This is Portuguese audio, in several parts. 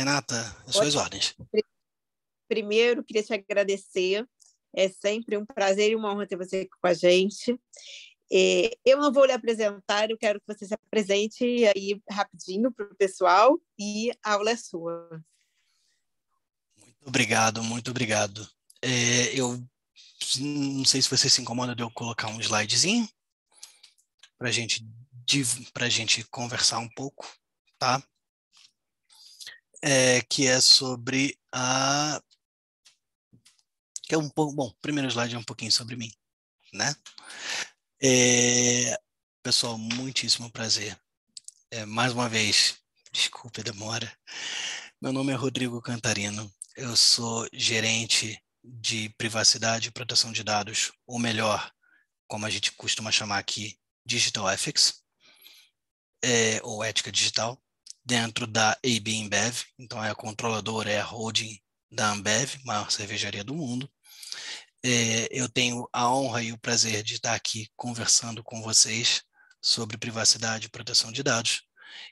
Renata, as suas ordens. Primeiro, queria te agradecer. É sempre um prazer e uma honra ter você aqui com a gente. Eu não vou lhe apresentar, eu quero que você se apresente aí rapidinho para o pessoal e a aula é sua. Muito obrigado, muito obrigado. Eu não sei se você se incomoda de eu colocar um slidezinho para a gente conversar um pouco, tá? Que é sobre a... que é um pouco... Bom, o primeiro slide é um pouquinho sobre mim, né? Pessoal, muitíssimo prazer. Mais uma vez, desculpe a demora. Meu nome é Rodrigo Cantarino. Eu sou gerente de privacidade e proteção de dados, ou melhor, como a gente costuma chamar aqui, Digital Ethics, ou ética digital, dentro da AB InBev. Então, é a controladora, é a holding da Ambev, maior cervejaria do mundo. Eu tenho a honra e o prazer de estar aqui conversando com vocês sobre privacidade e proteção de dados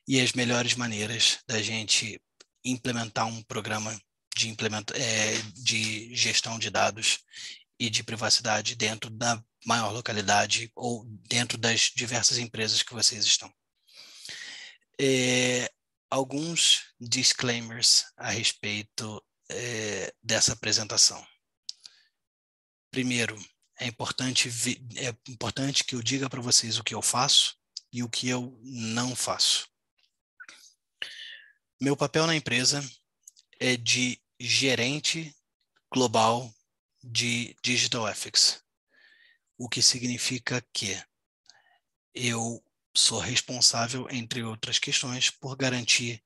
e as melhores maneiras da gente implementar um programa de gestão de dados e de privacidade dentro da maior localidade ou dentro das diversas empresas que vocês estão. Alguns disclaimers a respeito dessa apresentação. Primeiro, é importante que eu diga para vocês o que eu faço e o que eu não faço. Meu papel na empresa é de gerente global de Digital Ethics, o que significa que eu sou responsável, entre outras questões, por garantir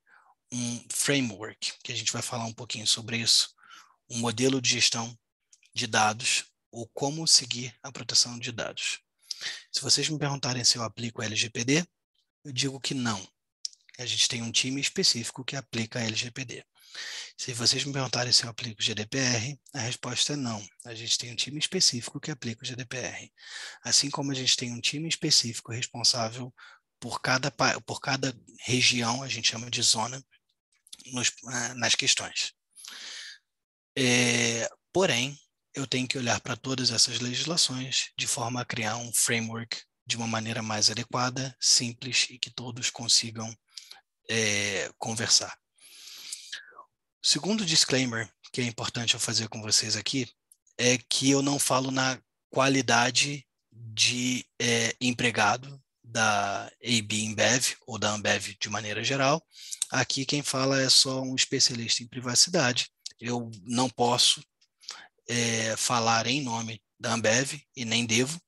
um framework, que a gente vai falar um pouquinho sobre isso, um modelo de gestão de dados ou como seguir a proteção de dados. Se vocês me perguntarem se eu aplico LGPD, eu digo que não. A gente tem um time específico que aplica LGPD. Se vocês me perguntarem se eu aplico GDPR, a resposta é não. A gente tem um time específico que aplica o GDPR. Assim como a gente tem um time específico responsável por cada região, a gente chama de zona, nas questões. Porém, eu tenho que olhar para todas essas legislações de forma a criar um framework de uma maneira mais adequada, simples e que todos consigam conversar. O segundo disclaimer que é importante eu fazer com vocês aqui é que eu não falo na qualidade de empregado da AB InBev ou da Ambev de maneira geral. Aqui quem fala é só um especialista em privacidade. Eu não posso falar em nome da Ambev e nem devo.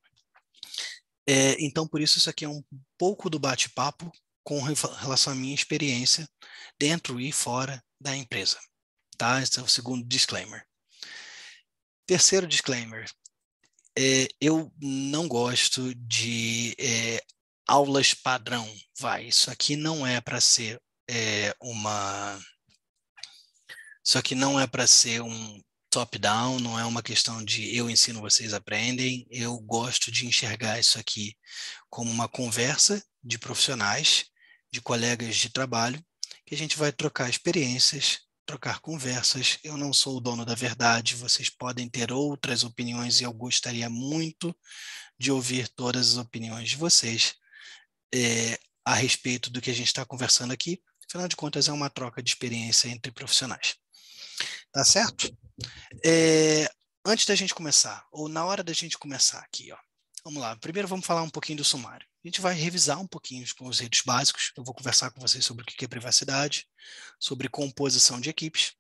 Então, por isso aqui é um pouco do bate-papo com relação à minha experiência dentro e fora da empresa. Tá? Esse é o segundo disclaimer. Terceiro disclaimer. Eu não gosto de aulas padrão. Isso aqui não é para ser Isso aqui não é para ser um top-down, não é uma questão de eu ensino, vocês aprendem. Eu gosto de enxergar isso aqui como uma conversa de profissionais, de colegas de trabalho, que a gente vai trocar experiências, trocar conversas. Eu não sou o dono da verdade, vocês podem ter outras opiniões e eu gostaria muito de ouvir todas as opiniões de vocês a respeito do que a gente está conversando aqui. Afinal de contas, é uma troca de experiência entre profissionais. Tá certo? Antes da gente começar, ou na hora da gente começar aqui, ó, vamos lá. Primeiro vamos falar um pouquinho do sumário. A gente vai revisar um pouquinho os conceitos básicos. Eu vou conversar com vocês sobre o que é privacidade, sobre composição de equipes.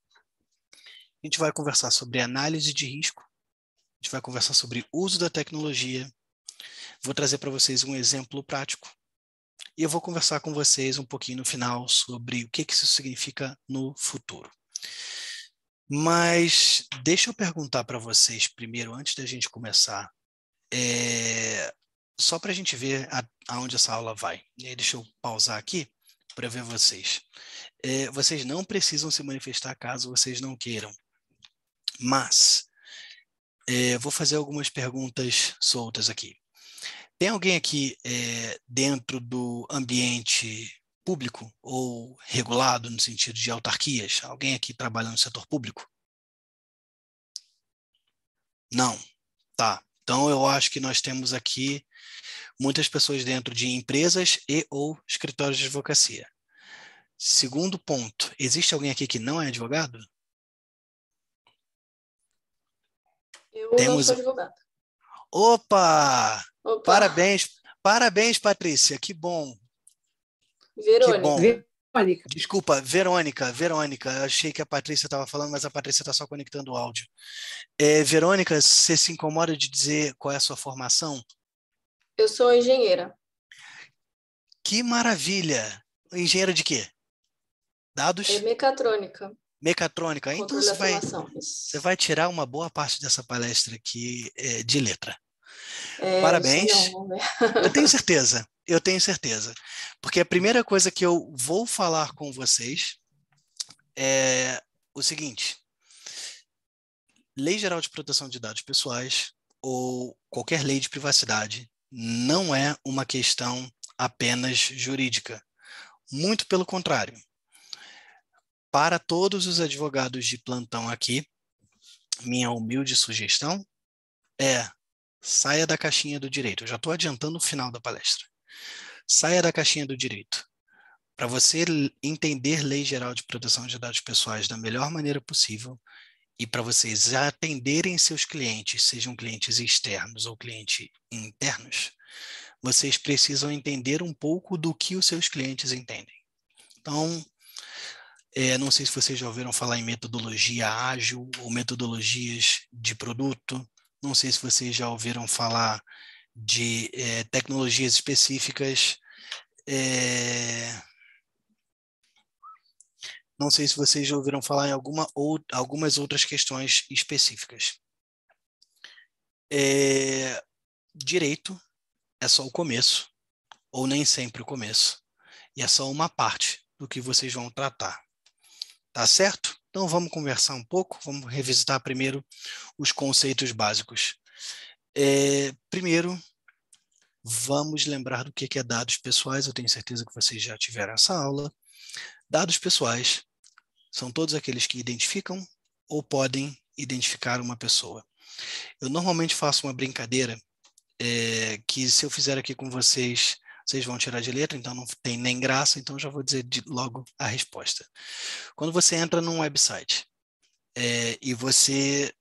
A gente vai conversar sobre análise de risco. A gente vai conversar sobre uso da tecnologia. Vou trazer para vocês um exemplo prático. E eu vou conversar com vocês um pouquinho no final sobre o que isso significa no futuro. Mas deixa eu perguntar para vocês primeiro, antes da gente começar, só para a gente ver aonde essa aula vai. E aí deixa eu pausar aqui para ver vocês. Vocês não precisam se manifestar caso vocês não queiram, mas vou fazer algumas perguntas soltas aqui. Tem alguém aqui dentro do ambiente público ou regulado no sentido de autarquias? Alguém aqui trabalha no setor público? Não. Tá. Então, eu acho que nós temos aqui muitas pessoas dentro de empresas e ou escritórios de advocacia. Segundo ponto, existe alguém aqui que não é advogado? Eu não Temos... sou advogada. Opa! Opa, Parabéns, Patrícia, que bom. Que bom. Verônica. Verônica. Desculpa, Verônica, eu achei que a Patrícia estava falando, mas a Patrícia está só conectando o áudio. Verônica, você se incomoda de dizer qual é a sua formação? Eu sou engenheira. Que maravilha! Engenheira de quê? Dados? É mecatrônica. Mecatrônica. Então Controle da automação. você vai tirar uma boa parte dessa palestra aqui de letra. Não Parabéns. sei não, vamos ver. Eu tenho certeza. Porque a primeira coisa que eu vou falar com vocês é o seguinte: Lei Geral de Proteção de Dados Pessoais ou qualquer lei de privacidade não é uma questão apenas jurídica. Muito pelo contrário. Para todos os advogados de plantão aqui, minha humilde sugestão é: saia da caixinha do direito. Eu já estou adiantando o final da palestra. Saia da caixinha do direito. Para você entender Lei Geral de Proteção de Dados Pessoais da melhor maneira possível e para vocês atenderem seus clientes, sejam clientes externos ou clientes internos, vocês precisam entender um pouco do que os seus clientes entendem. Então, não sei se vocês já ouviram falar em metodologia ágil ou metodologias de produto. Não sei se vocês já ouviram falar de tecnologias específicas. Não sei se vocês já ouviram falar em algumas outras questões específicas. Direito é só o começo, ou nem sempre o começo, e é só uma parte do que vocês vão tratar. Tá certo? Então vamos conversar um pouco, vamos revisitar primeiro os conceitos básicos. Primeiro, vamos lembrar do que é dados pessoais. Eu tenho certeza que vocês já tiveram essa aula. Dados pessoais são todos aqueles que identificam ou podem identificar uma pessoa. Eu normalmente faço uma brincadeira que se eu fizer aqui com vocês, vocês vão tirar de letra, então não tem nem graça, então já vou dizer logo a resposta. Quando você entra num website e você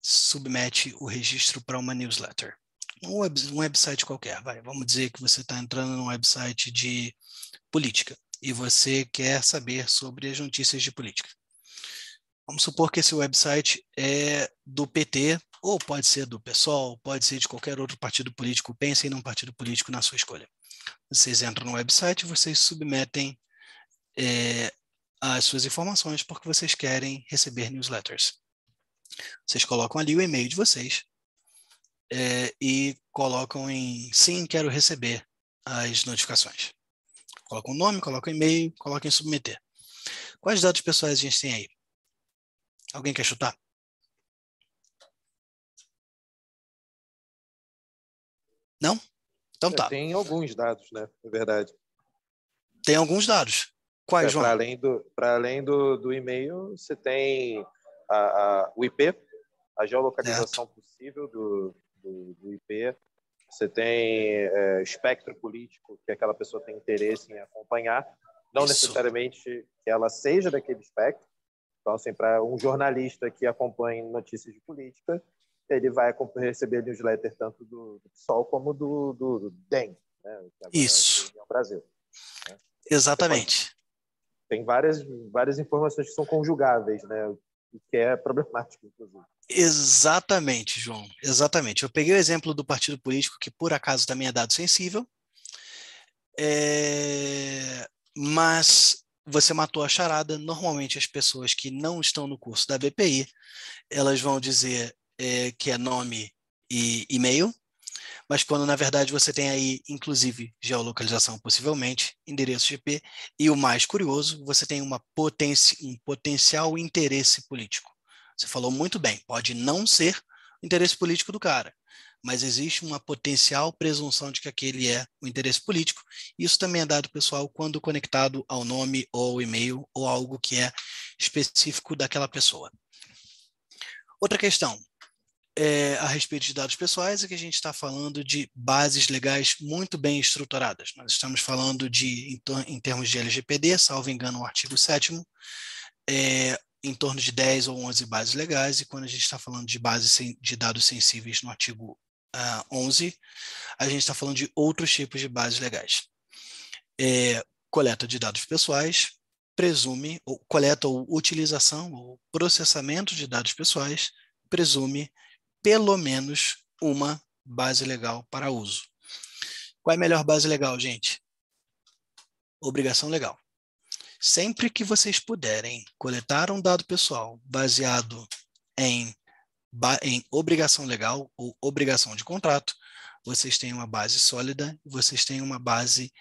submete o registro para uma newsletter, um website qualquer, vamos dizer que você está entrando num website de política e você quer saber sobre as notícias de política. Vamos supor que esse website é do PT, ou pode ser do PSOL, pode ser de qualquer outro partido político. Pensem num partido político na sua escolha. Vocês entram no website e vocês submetem as suas informações porque vocês querem receber newsletters. Vocês colocam ali o e-mail de vocês e colocam em sim, quero receber as notificações. Colocam o nome, colocam o e-mail, colocam em submeter. Quais dados pessoais a gente tem aí? Alguém quer chutar? Não? Então tá. Tem alguns dados, né? É verdade. Tem alguns dados. Quais, João? Para além do e-mail, você tem o IP, a geolocalização possível do IP. Você tem espectro político, que aquela pessoa tem interesse em acompanhar. Não necessariamente que ela seja daquele espectro. Então, assim, para um jornalista que acompanha notícias de política, ele vai receber newsletter tanto do PSOL como do DEM, né? Isso. É o Brasil. Né? Exatamente. Tem várias informações que são conjugáveis, né? O que é problemático, inclusive. Exatamente, João. Exatamente. Eu peguei o exemplo do partido político, que por acaso também é dado sensível, mas você matou a charada. Normalmente as pessoas que não estão no curso da BPI, elas vão dizer que é nome e e-mail, mas quando na verdade você tem aí, inclusive, geolocalização possivelmente, endereço de IP, e o mais curioso, você tem um potencial interesse político. Você falou muito bem, pode não ser o interesse político do cara, mas existe uma potencial presunção de que aquele é o interesse político. Isso também é dado pessoal quando conectado ao nome ou ao e-mail ou algo que é específico daquela pessoa. Outra questão a respeito de dados pessoais é que a gente está falando de bases legais muito bem estruturadas. Nós estamos falando em termos de LGPD, salvo engano, o artigo 7º, em torno de 10 ou 11 bases legais, e quando a gente está falando de bases de dados sensíveis no artigo 11, a gente está falando de outros tipos de bases legais. Coleta de dados pessoais, presume, ou coleta ou utilização ou processamento de dados pessoais, presume pelo menos uma base legal para uso. Qual é a melhor base legal, gente? Obrigação legal. Sempre que vocês puderem coletar um dado pessoal baseado em obrigação legal ou obrigação de contrato, vocês têm uma base sólida, vocês têm uma base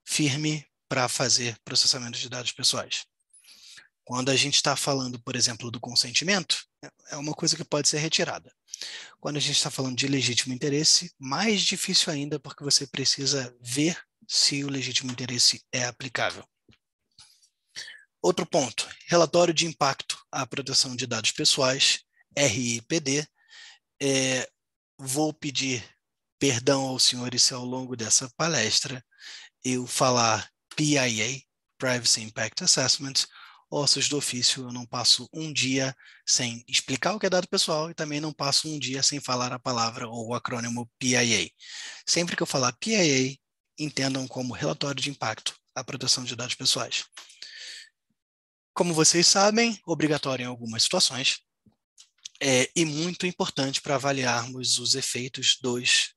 firme para fazer processamento de dados pessoais. Quando a gente está falando, por exemplo, do consentimento, é uma coisa que pode ser retirada. Quando a gente está falando de legítimo interesse, mais difícil ainda, porque você precisa ver se o legítimo interesse é aplicável. Outro ponto, relatório de impacto à proteção de dados pessoais, RIPD. Vou pedir perdão aos senhores se ao longo dessa palestra eu falar PIA, Privacy Impact Assessment, ossos do ofício, eu não passo um dia sem explicar o que é dado pessoal e também não passo um dia sem falar a palavra ou o acrônimo PIA. Sempre que eu falar PIA, entendam como relatório de impacto à proteção de dados pessoais. Como vocês sabem, obrigatório em algumas situações, e muito importante para avaliarmos os efeitos dos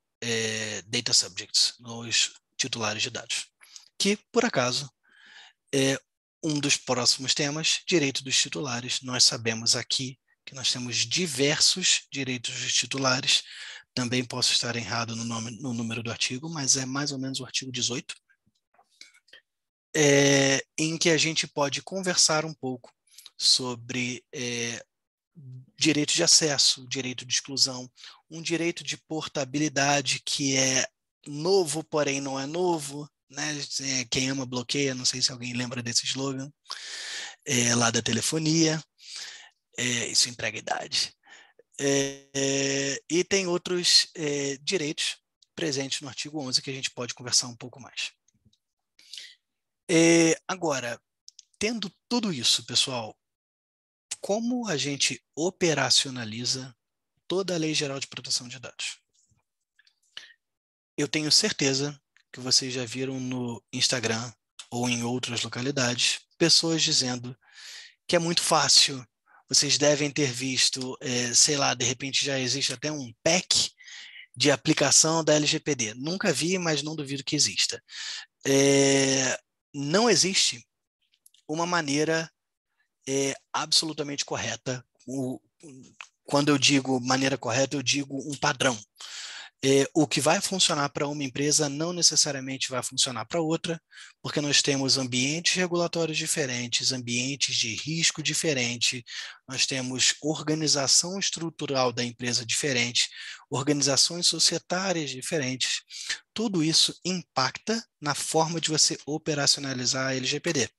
data subjects, nos titulares de dados, que, por acaso, é um dos próximos temas, direito dos titulares. Nós sabemos aqui que nós temos diversos direitos dos titulares, também posso estar errado no número do artigo, mas é mais ou menos o artigo 18, em que a gente pode conversar um pouco sobre direito de acesso, direito de exclusão, um direito de portabilidade que é novo, porém não é novo, né? Quem ama bloqueia, não sei se alguém lembra desse slogan, lá da telefonia, isso emprega idade. E tem outros direitos presentes no artigo 11 que a gente pode conversar um pouco mais. Agora, tendo tudo isso, pessoal, como a gente operacionaliza toda a Lei Geral de Proteção de Dados? Eu tenho certeza que vocês já viram no Instagram ou em outras localidades pessoas dizendo que é muito fácil, vocês devem ter visto, sei lá, de repente já existe até um pack de aplicação da LGPD. Nunca vi, mas não duvido que exista. Não existe uma maneira absolutamente correta. Quando eu digo maneira correta, eu digo um padrão. O que vai funcionar para uma empresa não necessariamente vai funcionar para outra, porque nós temos ambientes regulatórios diferentes, ambientes de risco diferente, nós temos organização estrutural da empresa diferente, organizações societárias diferentes. Tudo isso impacta na forma de você operacionalizar a LGPD.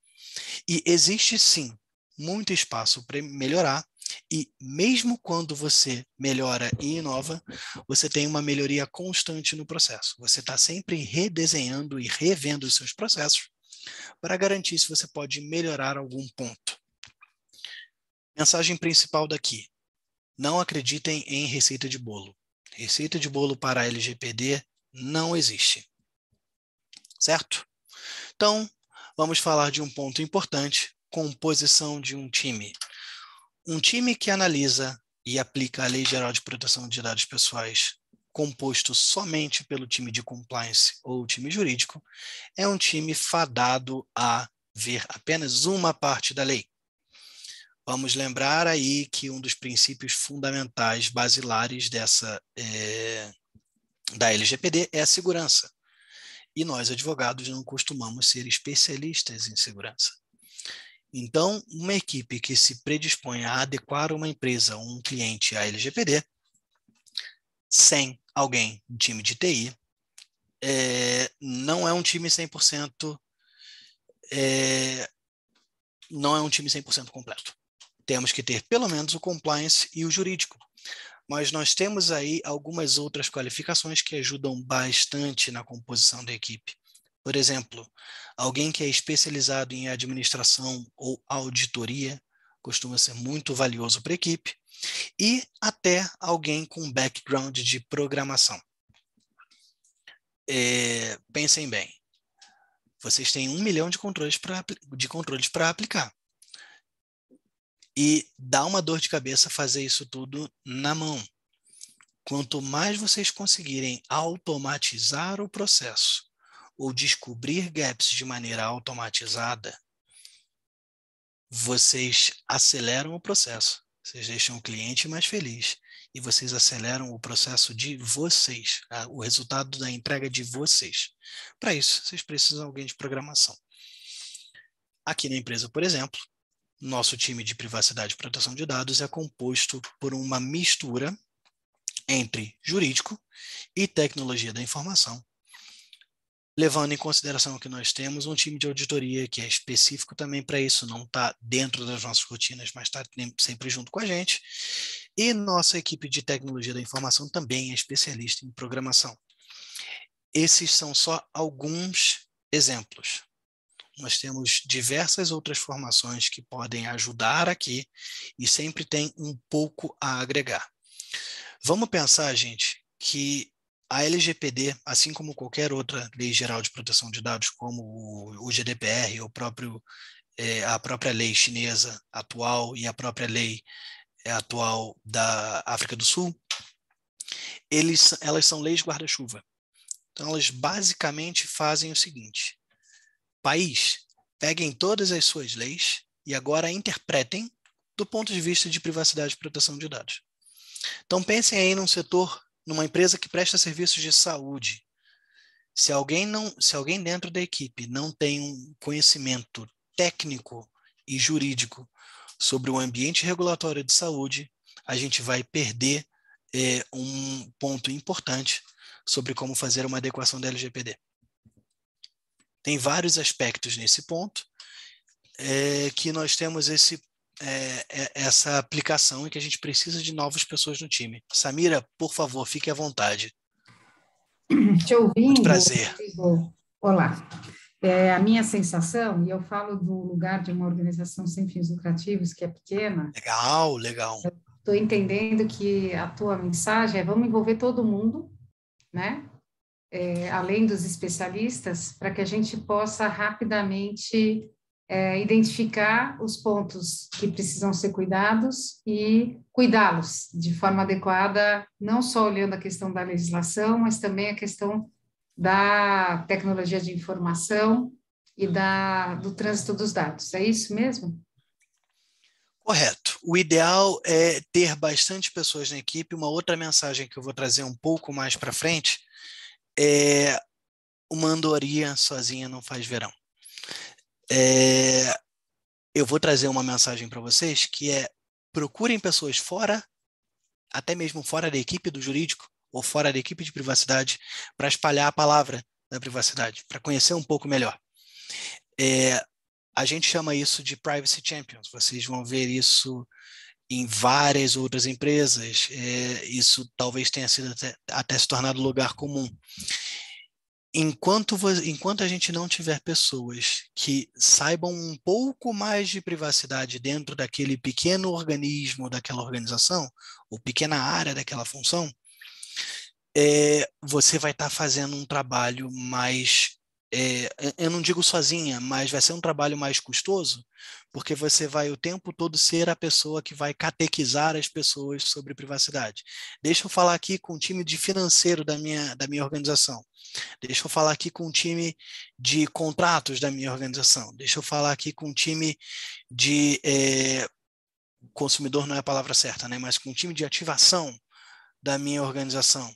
E existe, sim, muito espaço para melhorar, e mesmo quando você melhora e inova, você tem uma melhoria constante no processo. Você está sempre redesenhando e revendo os seus processos para garantir se você pode melhorar algum ponto. Mensagem principal daqui: não acreditem em receita de bolo. Receita de bolo para a LGPD não existe. Certo? Então, vamos falar de um ponto importante: composição de um time. Um time que analisa e aplica a Lei Geral de Proteção de Dados Pessoais, composto somente pelo time de compliance ou time jurídico, é um time fadado a ver apenas uma parte da lei. Vamos lembrar aí que um dos princípios fundamentais basilares da LGPD é a segurança. E nós, advogados, não costumamos ser especialistas em segurança. Então, uma equipe que se predispõe a adequar uma empresa ou um cliente à LGPD sem alguém do time de TI, não é um time 100%, não é um time 100% completo. Temos que ter pelo menos o compliance e o jurídico. Mas nós temos aí algumas outras qualificações que ajudam bastante na composição da equipe. Por exemplo, alguém que é especializado em administração ou auditoria costuma ser muito valioso para a equipe, e até alguém com background de programação. Pensem bem, vocês têm 1 milhão de controles para aplicar. E dá uma dor de cabeça fazer isso tudo na mão. Quanto mais vocês conseguirem automatizar o processo ou descobrir gaps de maneira automatizada, vocês aceleram o processo, vocês deixam o cliente mais feliz e vocês aceleram o processo de vocês, o resultado da entrega de vocês. Para isso, vocês precisam de alguém de programação. Aqui na empresa, por exemplo, nosso time de privacidade e proteção de dados é composto por uma mistura entre jurídico e tecnologia da informação, levando em consideração que nós temos um time de auditoria que é específico também para isso, não está dentro das nossas rotinas, mas está sempre junto com a gente, e nossa equipe de tecnologia da informação também é especialista em programação. Esses são só alguns exemplos. Nós temos diversas outras formações que podem ajudar aqui e sempre tem um pouco a agregar. Vamos pensar, gente, que a LGPD, assim como qualquer outra lei geral de proteção de dados, como o GDPR, a própria lei chinesa atual e a própria lei atual da África do Sul, elas são leis guarda-chuva. Então, elas basicamente fazem o seguinte: país, peguem todas as suas leis e agora interpretem do ponto de vista de privacidade e proteção de dados. Então, pensem aí num setor, numa empresa que presta serviços de saúde. Se alguém dentro da equipe não tem um conhecimento técnico e jurídico sobre o ambiente regulatório de saúde, a gente vai perder um ponto importante sobre como fazer uma adequação da LGPD. Tem vários aspectos nesse ponto que nós temos essa aplicação e que a gente precisa de novas pessoas no time. Samira, por favor, fique à vontade. Te ouvindo, muito prazer. Olá. A minha sensação, e eu falo do lugar de uma organização sem fins lucrativos que é pequena. Legal. Estou entendendo que a tua mensagem é: vamos envolver todo mundo, né? Além dos especialistas, para que a gente possa rapidamente identificar os pontos que precisam ser cuidados e cuidá-los de forma adequada, não só olhando a questão da legislação, mas também a questão da tecnologia de informação e do trânsito dos dados. É isso mesmo? Correto. O ideal é ter bastante pessoas na equipe. Uma outra mensagem que eu vou trazer um pouco mais para frente é: uma andorinha sozinha não faz verão. Eu vou trazer uma mensagem para vocês que é: procurem pessoas fora, até mesmo fora da equipe do jurídico ou fora da equipe de privacidade, para espalhar a palavra da privacidade, para conhecer um pouco melhor. A gente chama isso de Privacy Champions. Vocês vão ver isso em várias outras empresas. Isso talvez tenha sido até se tornado lugar comum. Enquanto a gente não tiver pessoas que saibam um pouco mais de privacidade dentro daquele pequeno organismo, daquela organização, ou pequena área daquela função, você vai estar fazendo um trabalho mais, eu não digo sozinha, mas vai ser um trabalho mais custoso, porque você vai o tempo todo ser a pessoa que vai catequizar as pessoas sobre privacidade. Deixa eu falar aqui com o time de financeiro da minha organização. Deixa eu falar aqui com o time de contratos da minha organização. Deixa eu falar aqui com o time de... consumidor não é a palavra certa, né? Mas com o time de ativação da minha organização.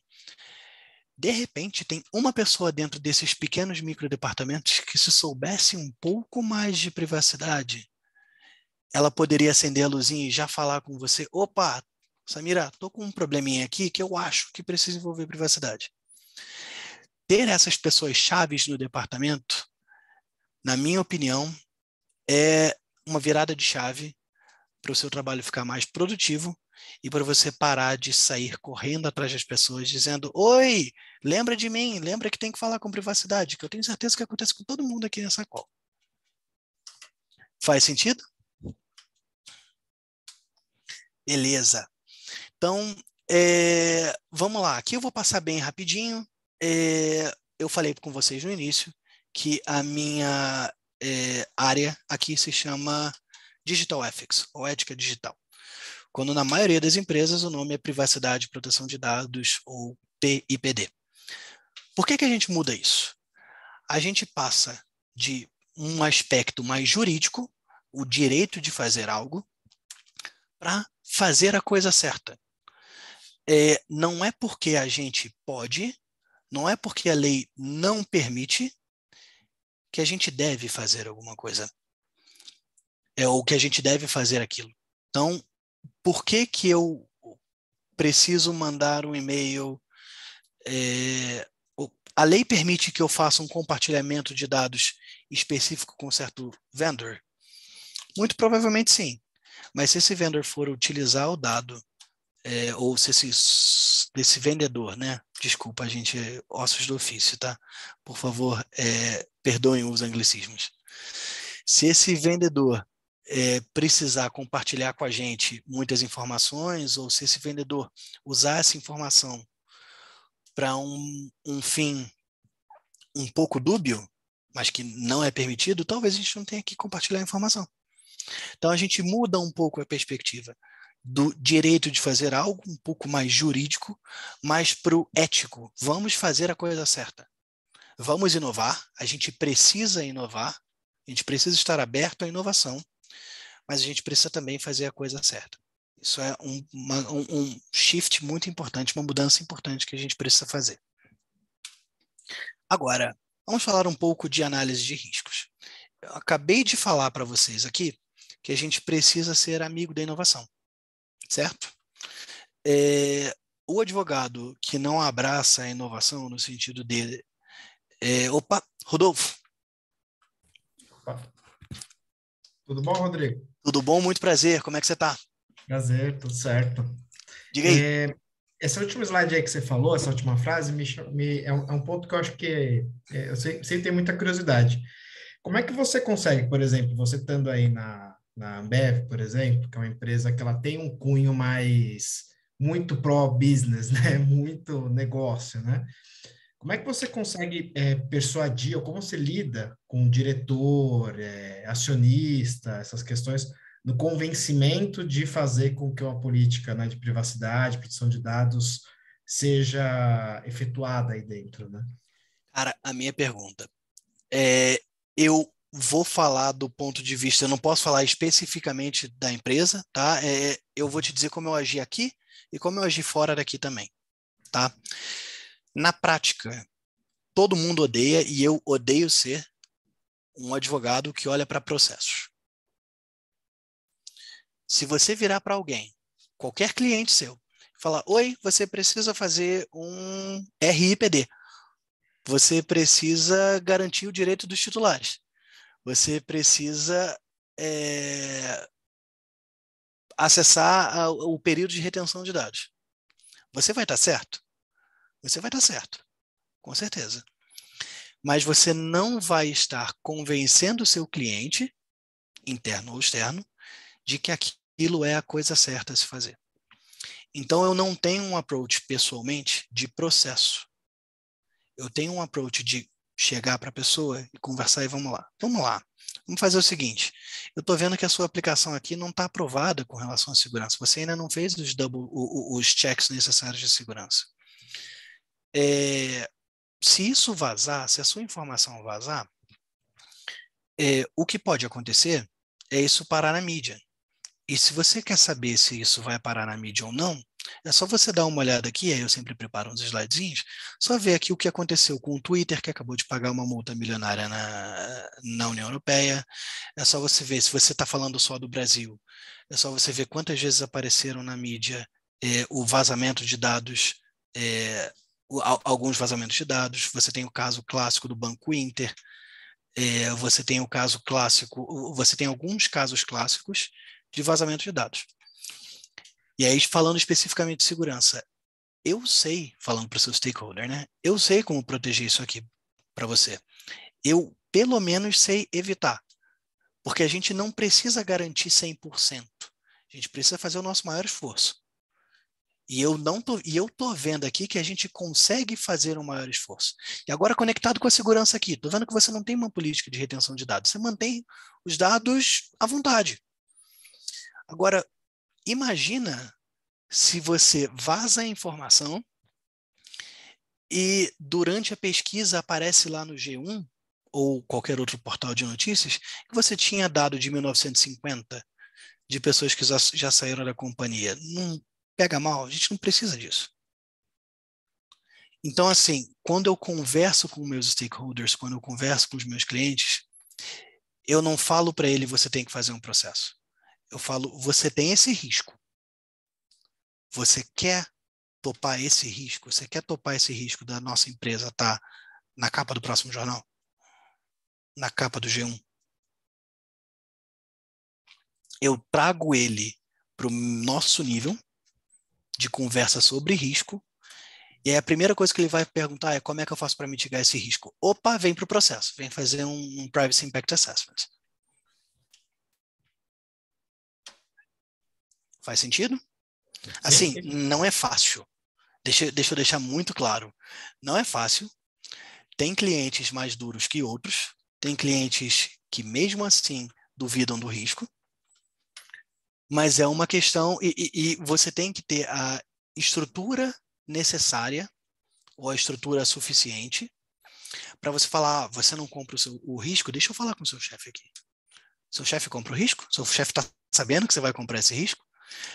De repente, tem uma pessoa dentro desses pequenos microdepartamentos que, se soubesse um pouco mais de privacidade, ela poderia acender a luzinha e já falar com você: opa, Samira, estou com um probleminha aqui que eu acho que precisa envolver privacidade. Ter essas pessoas chaves no departamento, na minha opinião, é uma virada de chave para o seu trabalho ficar mais produtivo e para você parar de sair correndo atrás das pessoas dizendo: oi, lembra de mim, lembra que tem que falar com privacidade, que eu tenho certeza que acontece com todo mundo aqui nessa call. Faz sentido? Beleza. Então, vamos lá. Aqui eu vou passar bem rapidinho. Eu falei com vocês no início que a minha área aqui se chama Digital Ethics, ou Ética Digital. Quando na maioria das empresas o nome é Privacidade e Proteção de Dados, ou PIPD. Por que a gente muda isso? A gente passa de um aspecto mais jurídico, o direito de fazer algo, para fazer a coisa certa. Não é porque a gente pode, não é porque a lei não permite que a gente deve fazer alguma coisa. Ou que a gente deve fazer aquilo. Então, por que eu preciso mandar um e-mail? A lei permite que eu faça um compartilhamento de dados específico com certo vendor? Muito provavelmente sim. Mas se esse vendor for utilizar o dado, ou se esse vendedor, né? Desculpa, a gente é ossos do ofício, tá? Por favor, perdoem os anglicismos. Se esse vendedor precisar compartilhar com a gente muitas informações, ou se esse vendedor usar essa informação para um fim um pouco dúbio, mas que não é permitido, talvez a gente não tenha que compartilhar a informação. Então a gente muda um pouco a perspectiva do direito de fazer algo um pouco mais jurídico, mais para o ético. Vamos fazer a coisa certa. Vamos inovar, a gente precisa inovar, a gente precisa estar aberto à inovação, mas a gente precisa também fazer a coisa certa. Isso é um shift muito importante, uma mudança importante que a gente precisa fazer. Agora, vamos falar um pouco de análise de riscos. Eu acabei de falar para vocês aqui que a gente precisa ser amigo da inovação, certo? O advogado que não abraça a inovação no sentido de... Opa, Rodolfo. Opa. Tudo bom, Rodrigo? Tudo bom, muito prazer. Como é que você está? Prazer, tudo certo. Diga aí. Essa última slide aí que você falou, essa última frase, é um ponto que eu acho que eu sempre tenho muita curiosidade. Como é que você consegue, por exemplo, você estando aí na Ambev, por exemplo, que é uma empresa que ela tem um cunho mais muito pró-business, né? Muito negócio, né? Como é que você consegue persuadir, ou como você lida com o diretor, acionista, essas questões, no convencimento de fazer com que uma política, né, de privacidade, proteção de dados, seja efetuada aí dentro, né? Cara, a minha pergunta. Eu vou falar do ponto de vista, eu não posso falar especificamente da empresa, tá? Eu vou te dizer como eu agi aqui e como eu agi fora daqui também, tá? Na prática, todo mundo odeia, e eu odeio ser um advogado que olha para processos. Se você virar para alguém, qualquer cliente seu, falar: oi, você precisa fazer um RIPD, você precisa garantir o direito dos titulares, você precisa acessar o período de retenção de dados. Você vai estar certo? Você vai estar certo, com certeza. Mas você não vai estar convencendo o seu cliente, interno ou externo, de que aquilo é a coisa certa a se fazer. Então, eu não tenho um approach, pessoalmente, de processo. Eu tenho um approach de chegar para a pessoa e conversar e vamos lá. Vamos fazer o seguinte: eu estou vendo que a sua aplicação aqui não está aprovada com relação à segurança. Você ainda não fez os checks necessários de segurança. Se isso vazar, se a sua informação vazar, o que pode acontecer é isso parar na mídia. E se você quer saber se isso vai parar na mídia ou não, é só você dar uma olhada aqui, aí eu sempre preparo uns slidezinhos, só ver aqui o que aconteceu com o Twitter, que acabou de pagar uma multa milionária na União Europeia. É só você ver, se você está falando só do Brasil, é só você ver quantas vezes apareceram na mídia o vazamento de dados, alguns vazamentos de dados. Você tem o caso clássico do Banco Inter, você tem o caso clássico, você tem alguns casos clássicos de vazamento de dados. E aí, falando especificamente de segurança, eu sei, falando para o seu stakeholder, né? Eu sei como proteger isso aqui para você. Eu, pelo menos, sei evitar. Porque a gente não precisa garantir 100%. A gente precisa fazer o nosso maior esforço. E eu tô vendo aqui que a gente consegue fazer um maior esforço. E agora, conectado com a segurança aqui, estou vendo que você não tem uma política de retenção de dados. Você mantém os dados à vontade. Agora, imagina se você vaza a informação e durante a pesquisa aparece lá no G1 ou qualquer outro portal de notícias que você tinha dado de 1950 de pessoas que já saíram da companhia. Não pega mal, a gente não precisa disso. Então, assim, quando eu converso com meus stakeholders, quando eu converso com os meus clientes, eu não falo para ele, você tem que fazer um processo. Eu falo, você tem esse risco. Você quer topar esse risco? Você quer topar esse risco da nossa empresa estar na capa do próximo jornal? Na capa do G1? Eu trago ele para o nosso nível de conversa sobre risco, e aí a primeira coisa que ele vai perguntar é como é que eu faço para mitigar esse risco? Opa, vem para o processo, vem fazer um Privacy Impact Assessment. Faz sentido? Assim, não é fácil. Deixa eu deixar muito claro. Não é fácil. Tem clientes mais duros que outros. Tem clientes que, mesmo assim, duvidam do risco. Mas é uma questão... E você tem que ter a estrutura necessária ou a estrutura suficiente para você falar, você não compra o risco, deixa eu falar com o seu chefe aqui. Seu chefe compra o risco? Seu chefe está sabendo que você vai comprar esse risco?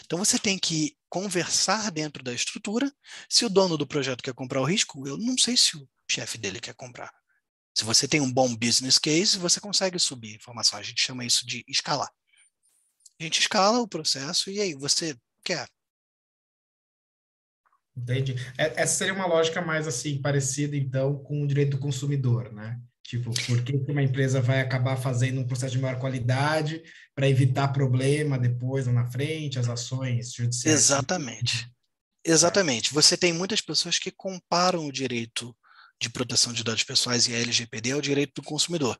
Então, você tem que conversar dentro da estrutura. Se o dono do projeto quer comprar o risco, eu não sei se o chefe dele quer comprar. Se você tem um bom business case, você consegue subir informação. A gente chama isso de escalar. A gente escala o processo e aí você quer. Entendi. Essa seria uma lógica mais assim, parecida, então, com o direito do consumidor, né? Tipo, por que uma empresa vai acabar fazendo um processo de maior qualidade para evitar problema depois ou na frente, as ações judiciais? Exatamente. Exatamente. Você tem muitas pessoas que comparam o direito de proteção de dados pessoais e a LGPD ao direito do consumidor.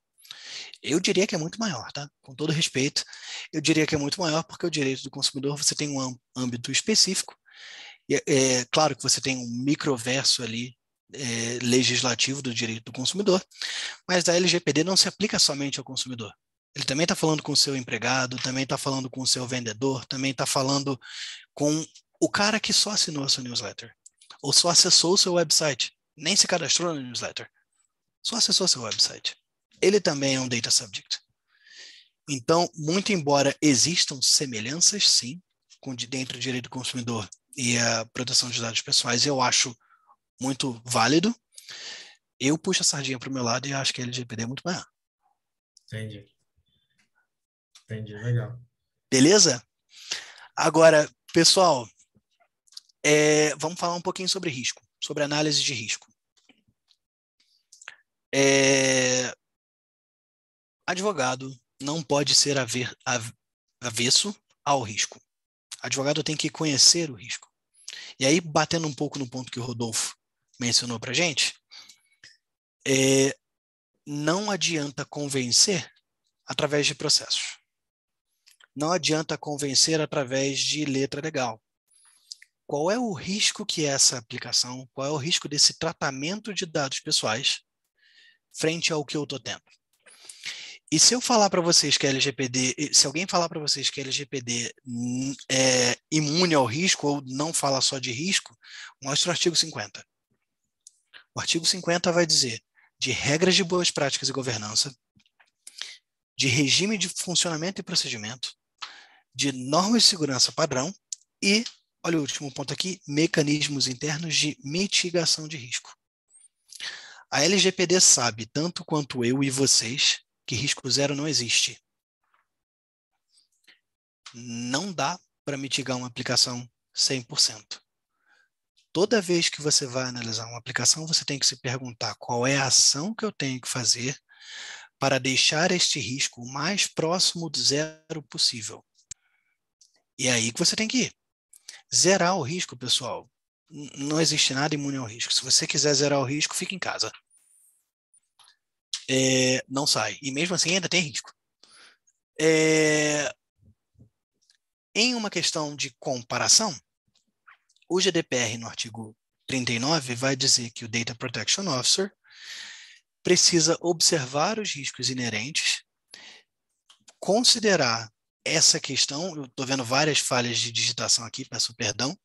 Eu diria que é muito maior, tá? Com todo respeito, eu diria que é muito maior porque o direito do consumidor você tem um âmbito específico. É claro que você tem um microverso ali legislativo do direito do consumidor, mas a LGPD não se aplica somente ao consumidor. Ele também está falando com o seu empregado, também está falando com o seu vendedor, também está falando com o cara que só assinou a sua newsletter, ou só acessou o seu website, nem se cadastrou na newsletter, só acessou seu website. Ele também é um data subject. Então, muito embora existam semelhanças, sim, dentro do direito do consumidor e a proteção de dados pessoais, eu acho muito válido. Eu puxo a sardinha para o meu lado e acho que a LGPD é muito maior. Entendi. Legal. Beleza? Agora, pessoal, vamos falar um pouquinho sobre risco, sobre análise de risco. Advogado não pode ser avesso ao risco. Advogado tem que conhecer o risco. E aí, batendo um pouco no ponto que o Rodolfo mencionou para a gente, não adianta convencer através de processos. Não adianta convencer através de letra legal. Qual é o risco que é essa aplicação? Qual é o risco desse tratamento de dados pessoais frente ao que eu estou tendo? E se eu falar para vocês que a LGPD, se alguém falar para vocês que a LGPD é imune ao risco ou não fala só de risco, mostra o artigo 50. O artigo 50 vai dizer de regras de boas práticas e governança, de regime de funcionamento e procedimento, de normas de segurança padrão e, olha o último ponto aqui, mecanismos internos de mitigação de risco. A LGPD sabe, tanto quanto eu e vocês, que risco zero não existe. Não dá para mitigar uma aplicação 100%. Toda vez que você vai analisar uma aplicação, você tem que se perguntar qual é a ação que eu tenho que fazer para deixar este risco o mais próximo do zero possível. E é aí que você tem que ir. Zerar o risco, pessoal. Não existe nada imune ao risco. Se você quiser zerar o risco, fica em casa. Não sai. E mesmo assim ainda tem risco. Em uma questão de comparação, o GDPR no artigo 39 vai dizer que o Data Protection Officer precisa observar os riscos inerentes, considerar essa questão, eu estou vendo várias falhas de digitação aqui, peço perdão,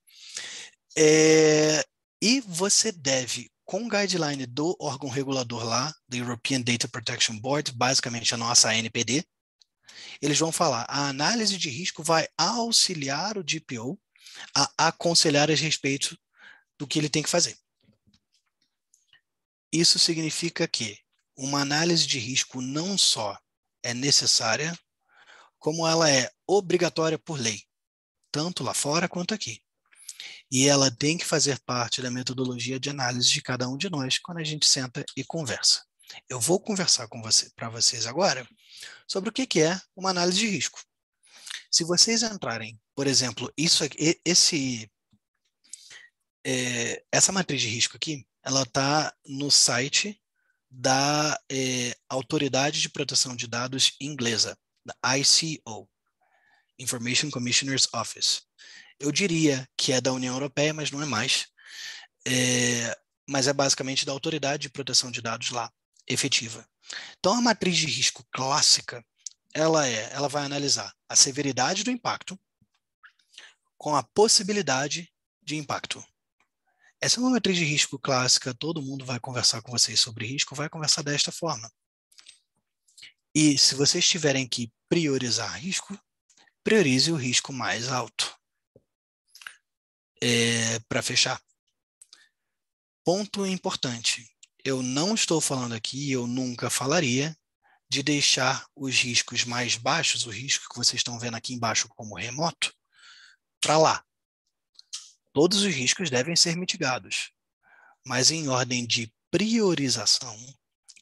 e você deve, com o guideline do órgão regulador lá, do European Data Protection Board, basicamente a nossa ANPD, eles vão falar, a análise de risco vai auxiliar o DPO a aconselhar a respeito do que ele tem que fazer. Isso significa que uma análise de risco não só é necessária, como ela é obrigatória por lei, tanto lá fora quanto aqui. E ela tem que fazer parte da metodologia de análise de cada um de nós quando a gente senta e conversa. Eu vou conversar para vocês agora sobre o que é uma análise de risco. Se vocês entrarem, por exemplo, essa matriz de risco aqui, ela está no site da Autoridade de Proteção de Dados inglesa, da ICO, Information Commissioner's Office. Eu diria que é da União Europeia, mas não é mais. Mas é basicamente da Autoridade de Proteção de Dados lá, efetiva. Então, a matriz de risco clássica, ela vai analisar a severidade do impacto com a possibilidade de impacto. Essa é uma matriz de risco clássica, todo mundo vai conversar com vocês sobre risco, vai conversar desta forma. E se vocês tiverem que priorizar risco, priorize o risco mais alto. Para fechar. Ponto importante. Eu não estou falando aqui, eu nunca falaria, de deixar os riscos mais baixos, o risco que vocês estão vendo aqui embaixo como remoto, para lá. Todos os riscos devem ser mitigados, mas em ordem de priorização,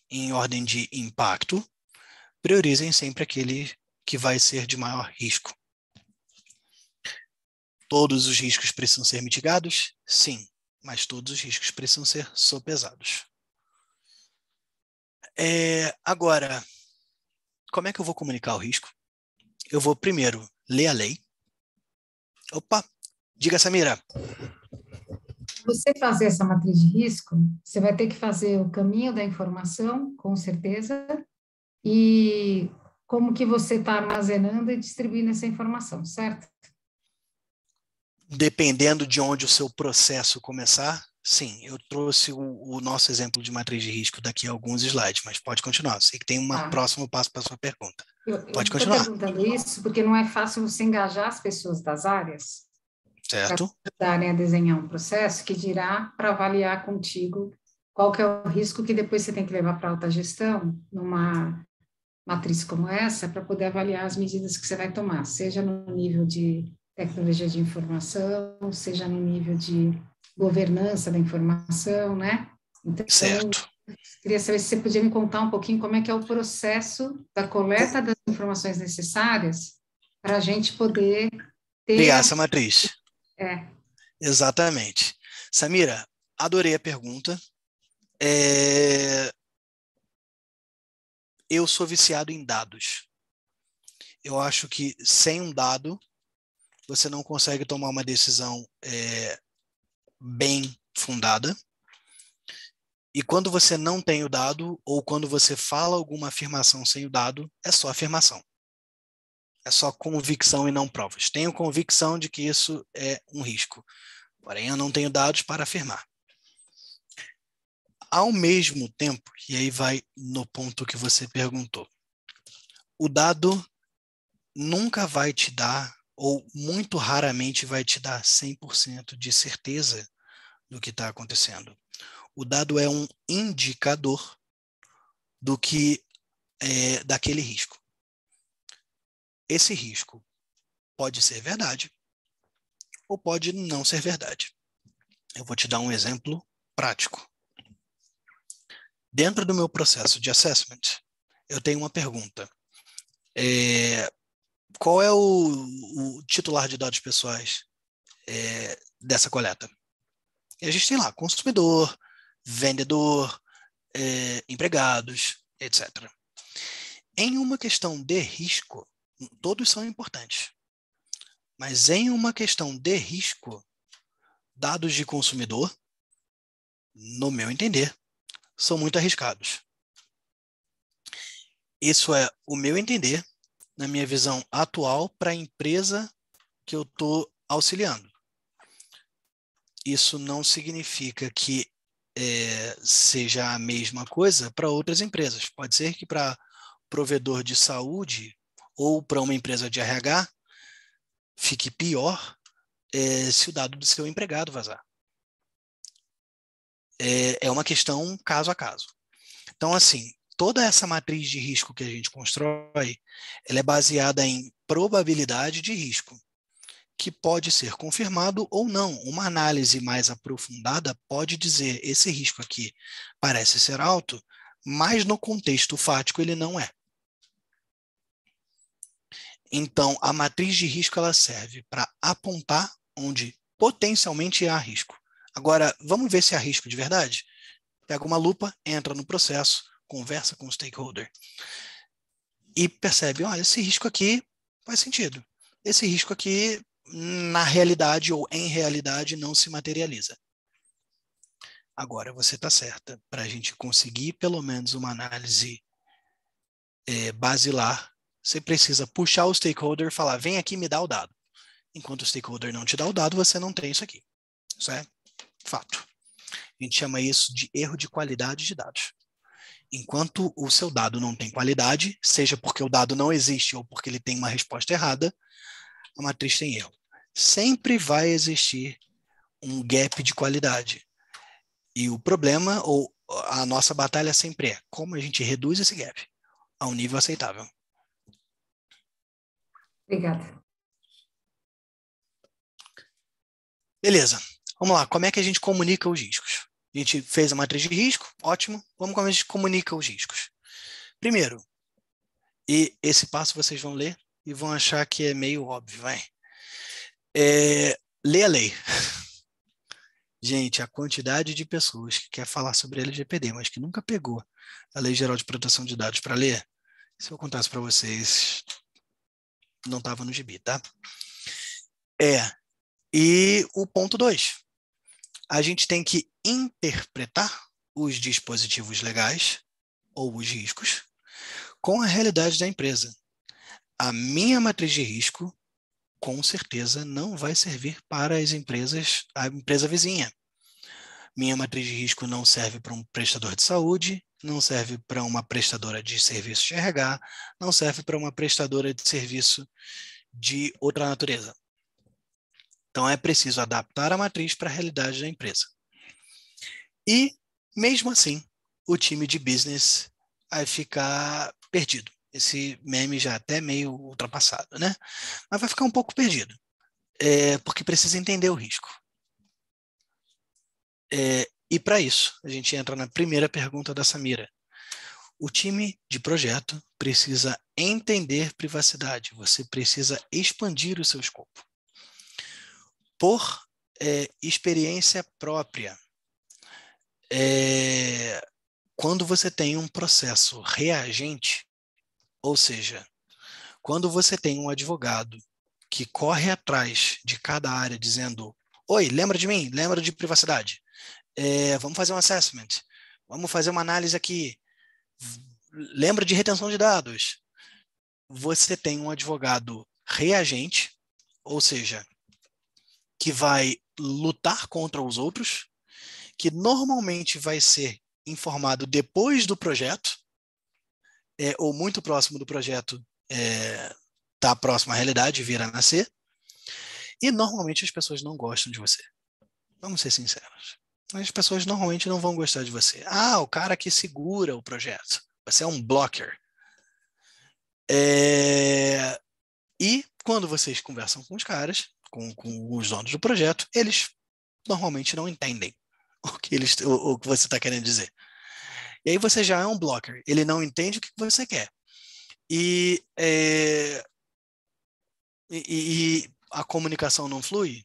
em ordem de impacto, priorizem sempre aquele que vai ser de maior risco. Todos os riscos precisam ser mitigados? Sim, mas todos os riscos precisam ser sopesados. Agora, como é que eu vou comunicar o risco? Eu vou primeiro ler a lei. Opa, diga, Samira. Você fazer essa matriz de risco, você vai ter que fazer o caminho da informação, com certeza, e como que você está armazenando e distribuindo essa informação, certo? Dependendo de onde o seu processo começar, sim. Eu trouxe o nosso exemplo de matriz de risco daqui a alguns slides, mas pode continuar. Eu sei que tem um próximo passo para a sua pergunta. Pode continuar. Eu estou perguntando isso porque não é fácil você engajar as pessoas das áreas certo? Para ajudarem a desenhar um processo que dirá para avaliar contigo qual que é o risco que depois você tem que levar para a alta gestão numa matriz como essa para poder avaliar as medidas que você vai tomar, seja no nível de tecnologia de informação, seja no nível de governança da informação, né? Então, certo. Queria saber se você podia me contar um pouquinho como é que é o processo da coleta das informações necessárias para a gente poder ter... criar essa matriz. Exatamente. Samira, adorei a pergunta. Eu sou viciado em dados. Eu acho que sem um dado, você não consegue tomar uma decisão bem fundada. E quando você não tem o dado, ou quando você fala alguma afirmação sem o dado, é só afirmação. É só convicção e não provas. Tenho convicção de que isso é um risco. Porém, eu não tenho dados para afirmar. Ao mesmo tempo, e aí vai no ponto que você perguntou, o dado nunca vai te dar, ou muito raramente vai te dar 100% de certeza do que está acontecendo. O dado é um indicador do que daquele risco. Esse risco pode ser verdade ou pode não ser verdade. Eu vou te dar um exemplo prático. Dentro do meu processo de assessment, eu tenho uma pergunta. Qual é o titular de dados pessoais dessa coleta? E a gente tem lá consumidor, vendedor, empregados, etc. Em uma questão de risco, todos são importantes, mas em uma questão de risco, dados de consumidor, no meu entender, são muito arriscados. Isso é o meu entender, na minha visão atual, para a empresa que eu estou auxiliando. Isso não significa que seja a mesma coisa para outras empresas. Pode ser que para provedor de saúde ou para uma empresa de RH fique pior se o dado do seu empregado vazar. É uma questão caso a caso. Então, assim, toda essa matriz de risco que a gente constrói, ela é baseada em probabilidade de risco, que pode ser confirmado ou não. Uma análise mais aprofundada pode dizer esse risco aqui parece ser alto, mas no contexto fático ele não é. Então, a matriz de risco ela serve para apontar onde potencialmente há risco. Agora, vamos ver se há risco de verdade? Pega uma lupa, entra no processo, conversa com o stakeholder e percebe, olha, esse risco aqui faz sentido. Esse risco aqui, na realidade ou em realidade, não se materializa. Agora, você está certa. Para a gente conseguir pelo menos uma análise basilar, você precisa puxar o stakeholder e falar, vem aqui me dá o dado. Enquanto o stakeholder não te dá o dado, você não tem isso aqui. Isso é fato. A gente chama isso de erro de qualidade de dados. Enquanto o seu dado não tem qualidade, seja porque o dado não existe ou porque ele tem uma resposta errada, a matriz tem erro. Sempre vai existir um gap de qualidade. E o problema, ou a nossa batalha sempre é como a gente reduz esse gap a um nível aceitável. Obrigada. Beleza. Vamos lá. Como é que a gente comunica os riscos? A gente fez a matriz de risco, ótimo. Vamos como a gente comunica os riscos. Primeiro, e esse passo vocês vão ler e vão achar que é meio óbvio, vai. Lê a lei. Gente, a quantidade de pessoas que quer falar sobre LGPD, mas que nunca pegou a Lei Geral de Proteção de Dados para ler, se eu contasse para vocês, não estava no gibi, tá? E o ponto 2. A gente tem que interpretar os dispositivos legais ou os riscos com a realidade da empresa. A minha matriz de risco, com certeza, não vai servir para as empresas, a empresa vizinha. Minha matriz de risco não serve para um prestador de saúde, não serve para uma prestadora de serviço de RH, não serve para uma prestadora de serviço de outra natureza. Então, é preciso adaptar a matriz para a realidade da empresa. E, mesmo assim, o time de business vai ficar perdido. Esse meme já é até meio ultrapassado, né? Mas vai ficar um pouco perdido, porque precisa entender o risco. E para isso, a gente entra na primeira pergunta da Samira. O time de projeto precisa entender privacidade, você precisa expandir o seu escopo. Por experiência própria, quando você tem um processo reagente, ou seja, quando você tem um advogado que corre atrás de cada área dizendo, oi, lembra de mim? Lembra de privacidade? Vamos fazer um assessment, vamos fazer uma análise aqui, lembra de retenção de dados. Você tem um advogado reagente, ou seja, que vai lutar contra os outros, que normalmente vai ser informado depois do projeto, ou muito próximo do projeto, está próximo à realidade, vir a nascer, e normalmente as pessoas não gostam de você. Vamos ser sinceros. As pessoas normalmente não vão gostar de você. O cara que segura o projeto. Você é um blocker. E quando vocês conversam com os caras, com os donos do projeto, eles normalmente não entendem o que você está querendo dizer. E aí você já é um blocker, ele não entende o que você quer. E a comunicação não flui,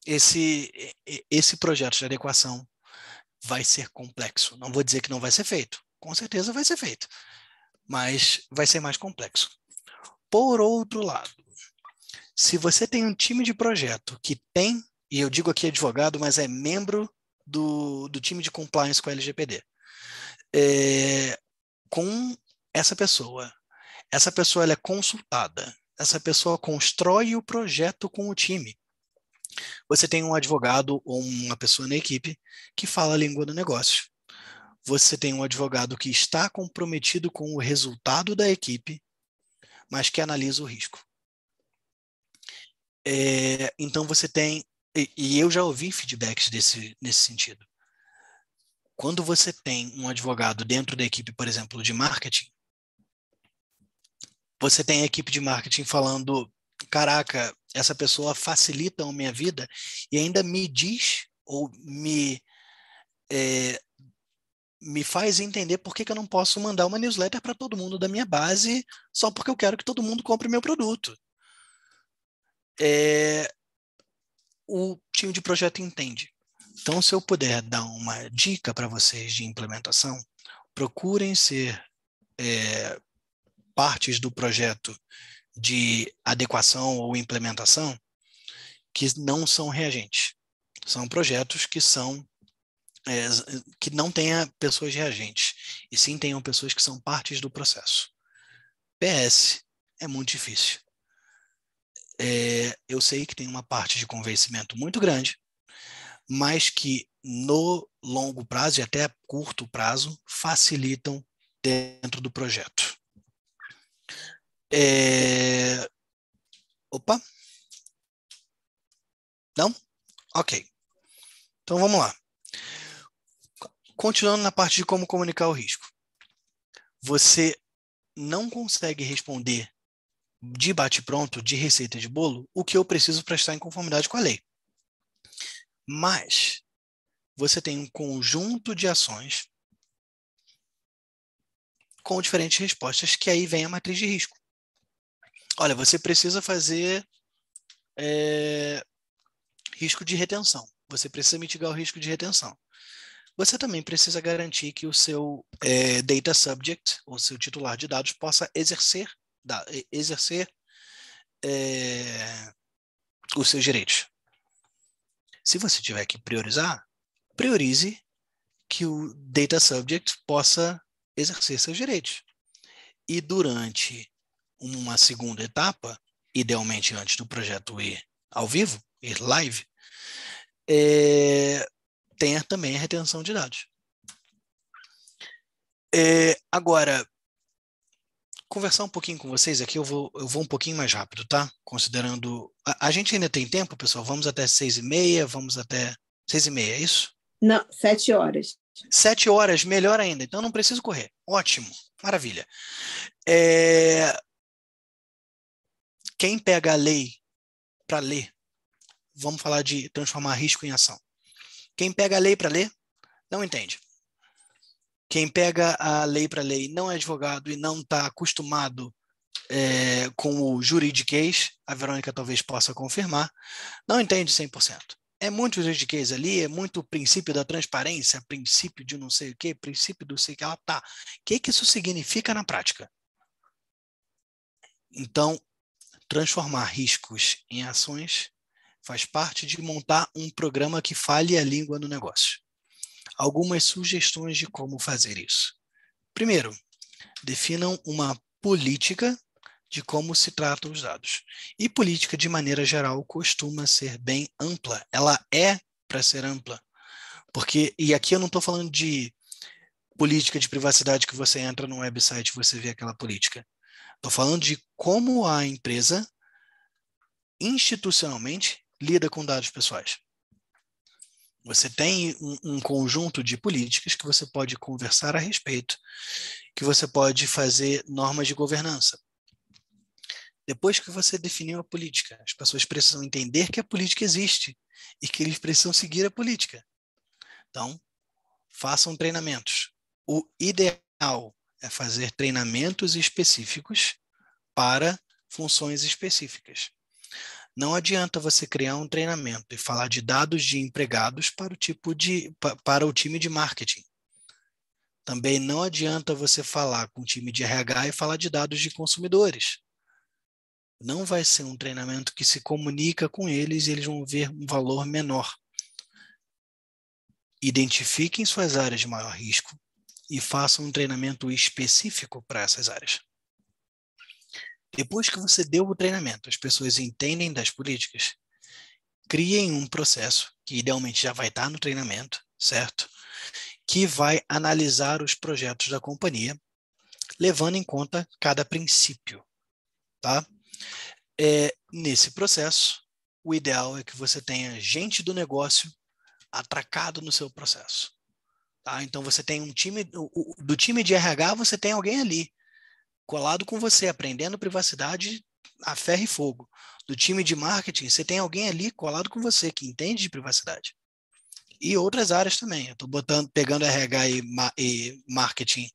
esse projeto de adequação vai ser complexo. Não vou dizer que não vai ser feito, com certeza vai ser feito, mas vai ser mais complexo. Por outro lado, se você tem um time de projeto que tem, e eu digo aqui advogado, mas é membro do time de compliance com a LGPD, com essa pessoa ela é consultada, essa pessoa constrói o projeto com o time. Você tem um advogado ou uma pessoa na equipe que fala a língua do negócio. Você tem um advogado que está comprometido com o resultado da equipe, mas que analisa o risco. Então você tem, e eu já ouvi feedbacks nesse sentido. Quando você tem um advogado dentro da equipe, por exemplo, de marketing, você tem a equipe de marketing falando, caraca, essa pessoa facilita a minha vida e ainda me diz ou me faz entender por que eu não posso mandar uma newsletter para todo mundo da minha base só porque eu quero que todo mundo compre meu produto. O time de projeto entende. Então, se eu puder dar uma dica para vocês de implementação, procurem ser partes do projeto de adequação ou implementação que não são reagentes. São projetos que não tenham pessoas reagentes, e sim tenham pessoas que são partes do processo. PS é muito difícil. Eu sei que tem uma parte de convencimento muito grande, mas que no longo prazo e até curto prazo facilitam dentro do projeto. Opa! Não? Ok. Então vamos lá. Continuando na parte de como comunicar o risco. Você não consegue responder de bate-pronto, de receita de bolo, o que eu preciso para estar em conformidade com a lei. Mas você tem um conjunto de ações com diferentes respostas, que aí vem a matriz de risco. Olha, você precisa fazer risco de retenção. Você precisa mitigar o risco de retenção. Você também precisa garantir que o seu data subject, ou seu titular de dados, possa exercer os seus direitos. Se você tiver que priorizar, priorize que o data subject possa exercer seus direitos. E durante uma segunda etapa, idealmente antes do projeto ir ao vivo, ir live, tenha também a retenção de dados. Agora, conversar um pouquinho com vocês aqui, eu vou um pouquinho mais rápido, tá? Considerando... A gente ainda tem tempo, pessoal? Vamos até 6h30, vamos até 6h30, é isso? Não, 7 horas. 7 horas, melhor ainda. Então não preciso correr. Ótimo, maravilha. Quem pega a lei para ler, vamos falar de transformar risco em ação. Quem pega a lei para ler, não entende. Quem pega a lei para ler e não é advogado e não está acostumado com o juridiquês, a Verônica talvez possa confirmar, não entende 100%. É muito juridiquês ali, é muito princípio da transparência, princípio de não sei o quê, princípio do sei o que ela tá. O que isso significa na prática? Então, transformar riscos em ações faz parte de montar um programa que fale a língua do negócio. Algumas sugestões de como fazer isso. Primeiro, definam uma política de como se tratam os dados. E política, de maneira geral, costuma ser bem ampla. Ela é para ser ampla. E aqui eu não estou falando de política de privacidade que você entra no website e você vê aquela política. Estou falando de como a empresa institucionalmente lida com dados pessoais. Você tem um conjunto de políticas que você pode conversar a respeito, que você pode fazer normas de governança. Depois que você definiu a política, as pessoas precisam entender que a política existe e que eles precisam seguir a política. Então, façam treinamentos. O ideal é fazer treinamentos específicos para funções específicas. Não adianta você criar um treinamento e falar de dados de empregados para o time de marketing. Também não adianta você falar com o time de RH e falar de dados de consumidores. Não vai ser um treinamento que se comunica com eles e eles vão ver um valor menor. Identifiquem suas áreas de maior risco e façam um treinamento específico para essas áreas. Depois que você deu o treinamento, as pessoas entendem das políticas, criem um processo, que idealmente já vai estar no treinamento, certo? Que vai analisar os projetos da companhia, levando em conta cada princípio, tá? Nesse processo, o ideal é que você tenha gente do negócio atracado no seu processo. Tá? Então, você tem um time, do time de RH, você tem alguém ali, colado com você, aprendendo privacidade a ferro e fogo. Do time de marketing, você tem alguém ali colado com você, que entende de privacidade. E outras áreas também. Eu estou pegando RH e marketing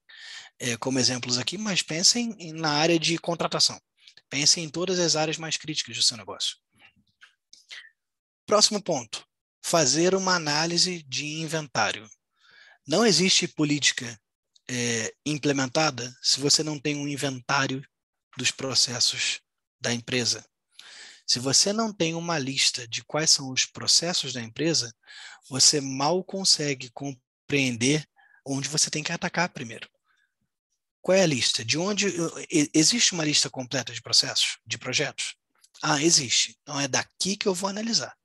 como exemplos aqui, mas pensem na área de contratação. Pensem em todas as áreas mais críticas do seu negócio. Próximo ponto. Fazer uma análise de inventário. Não existe política implementada se você não tem um inventário dos processos da empresa. Se você não tem uma lista de quais são os processos da empresa, você mal consegue compreender onde você tem que atacar primeiro. Qual é a lista? De onde existe uma lista completa de processos, de projetos? Ah, existe. Então é daqui que eu vou analisar,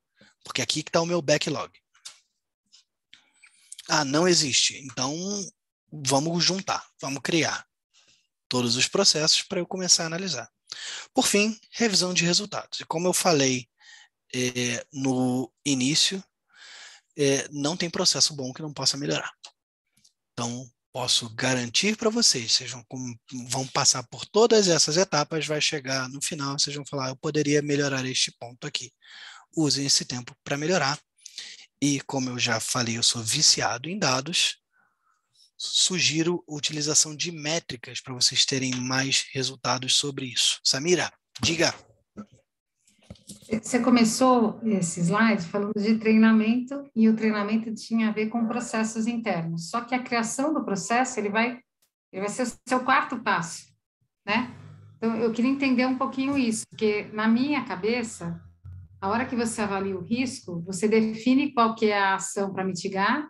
porque aqui que está o meu backlog. Ah, não existe. Então vamos juntar, vamos criar todos os processos para eu começar a analisar. Por fim, revisão de resultados. E como eu falei no início, não tem processo bom que não possa melhorar. Então, posso garantir para vocês, vão passar por todas essas etapas, vai chegar no final, vocês vão falar, eu poderia melhorar este ponto aqui. Usem esse tempo para melhorar. E, como eu já falei, eu sou viciado em dados, sugiro a utilização de métricas para vocês terem mais resultados sobre isso. Samira, diga. Você começou esse slide falando de treinamento e o treinamento tinha a ver com processos internos. Só que a criação do processo, ele vai ser o seu quarto passo, né? Então, eu queria entender um pouquinho isso, porque na minha cabeça, a hora que você avalia o risco, você define qual que é a ação para mitigar.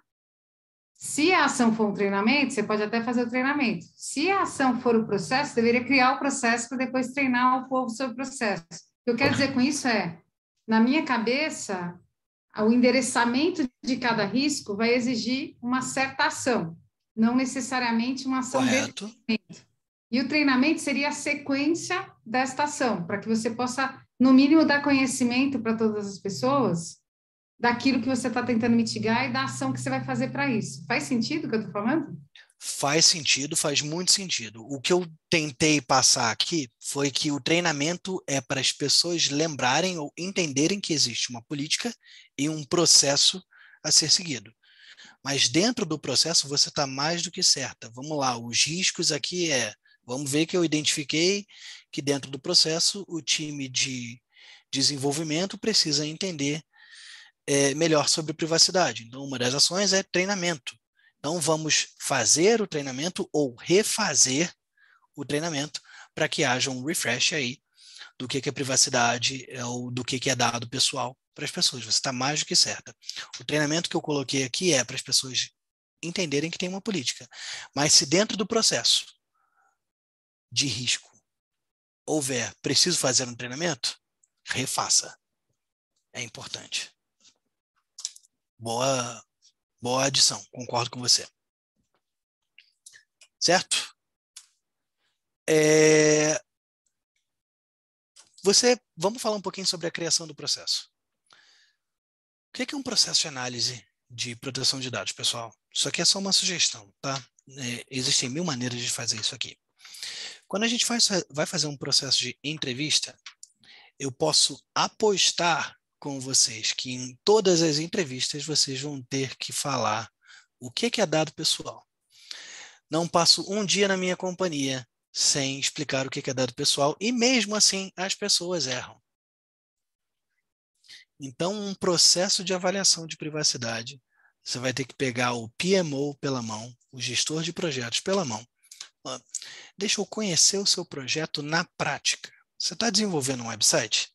Se a ação for um treinamento, você pode até fazer o treinamento. Se a ação for o processo, deveria criar o processo para depois treinar o povo sobre o processo. O que eu quero dizer com isso na minha cabeça, o endereçamento de cada risco vai exigir uma certa ação, não necessariamente uma ação de treinamento. E o treinamento seria a sequência desta ação, para que você possa, no mínimo, dar conhecimento para todas as pessoas daquilo que você está tentando mitigar e da ação que você vai fazer para isso. Faz sentido o que eu estou falando? Faz sentido, faz muito sentido. O que eu tentei passar aqui foi que o treinamento é para as pessoas lembrarem ou entenderem que existe uma política e um processo a ser seguido. Mas dentro do processo você está mais do que certa. Vamos lá, os riscos aqui vamos ver que eu identifiquei que dentro do processo o time de desenvolvimento precisa entender melhor sobre privacidade. Então, uma das ações é treinamento. Então, vamos fazer o treinamento ou refazer o treinamento para que haja um refresh aí do que é privacidade ou do que é dado pessoal para as pessoas. Você está mais do que certa. O treinamento que eu coloquei aqui é para as pessoas entenderem que tem uma política. Mas se dentro do processo de risco houver preciso fazer um treinamento, refaça. É importante. Boa adição, concordo com você. Certo? Vamos falar um pouquinho sobre a criação do processo. O que é um processo de análise de proteção de dados, pessoal? Isso aqui é só uma sugestão, tá? Existem 1000 maneiras de fazer isso aqui. Quando a gente vai fazer um processo de entrevista, eu posso apostar com vocês que em todas as entrevistas vocês vão ter que falar o que é dado pessoal. Não passo um dia na minha companhia sem explicar o que é dado pessoal e mesmo assim as pessoas erram. Então, um processo de avaliação de privacidade, você vai ter que pegar o PMO pela mão, o gestor de projetos pela mão. Deixa eu conhecer o seu projeto na prática. Você está desenvolvendo um website?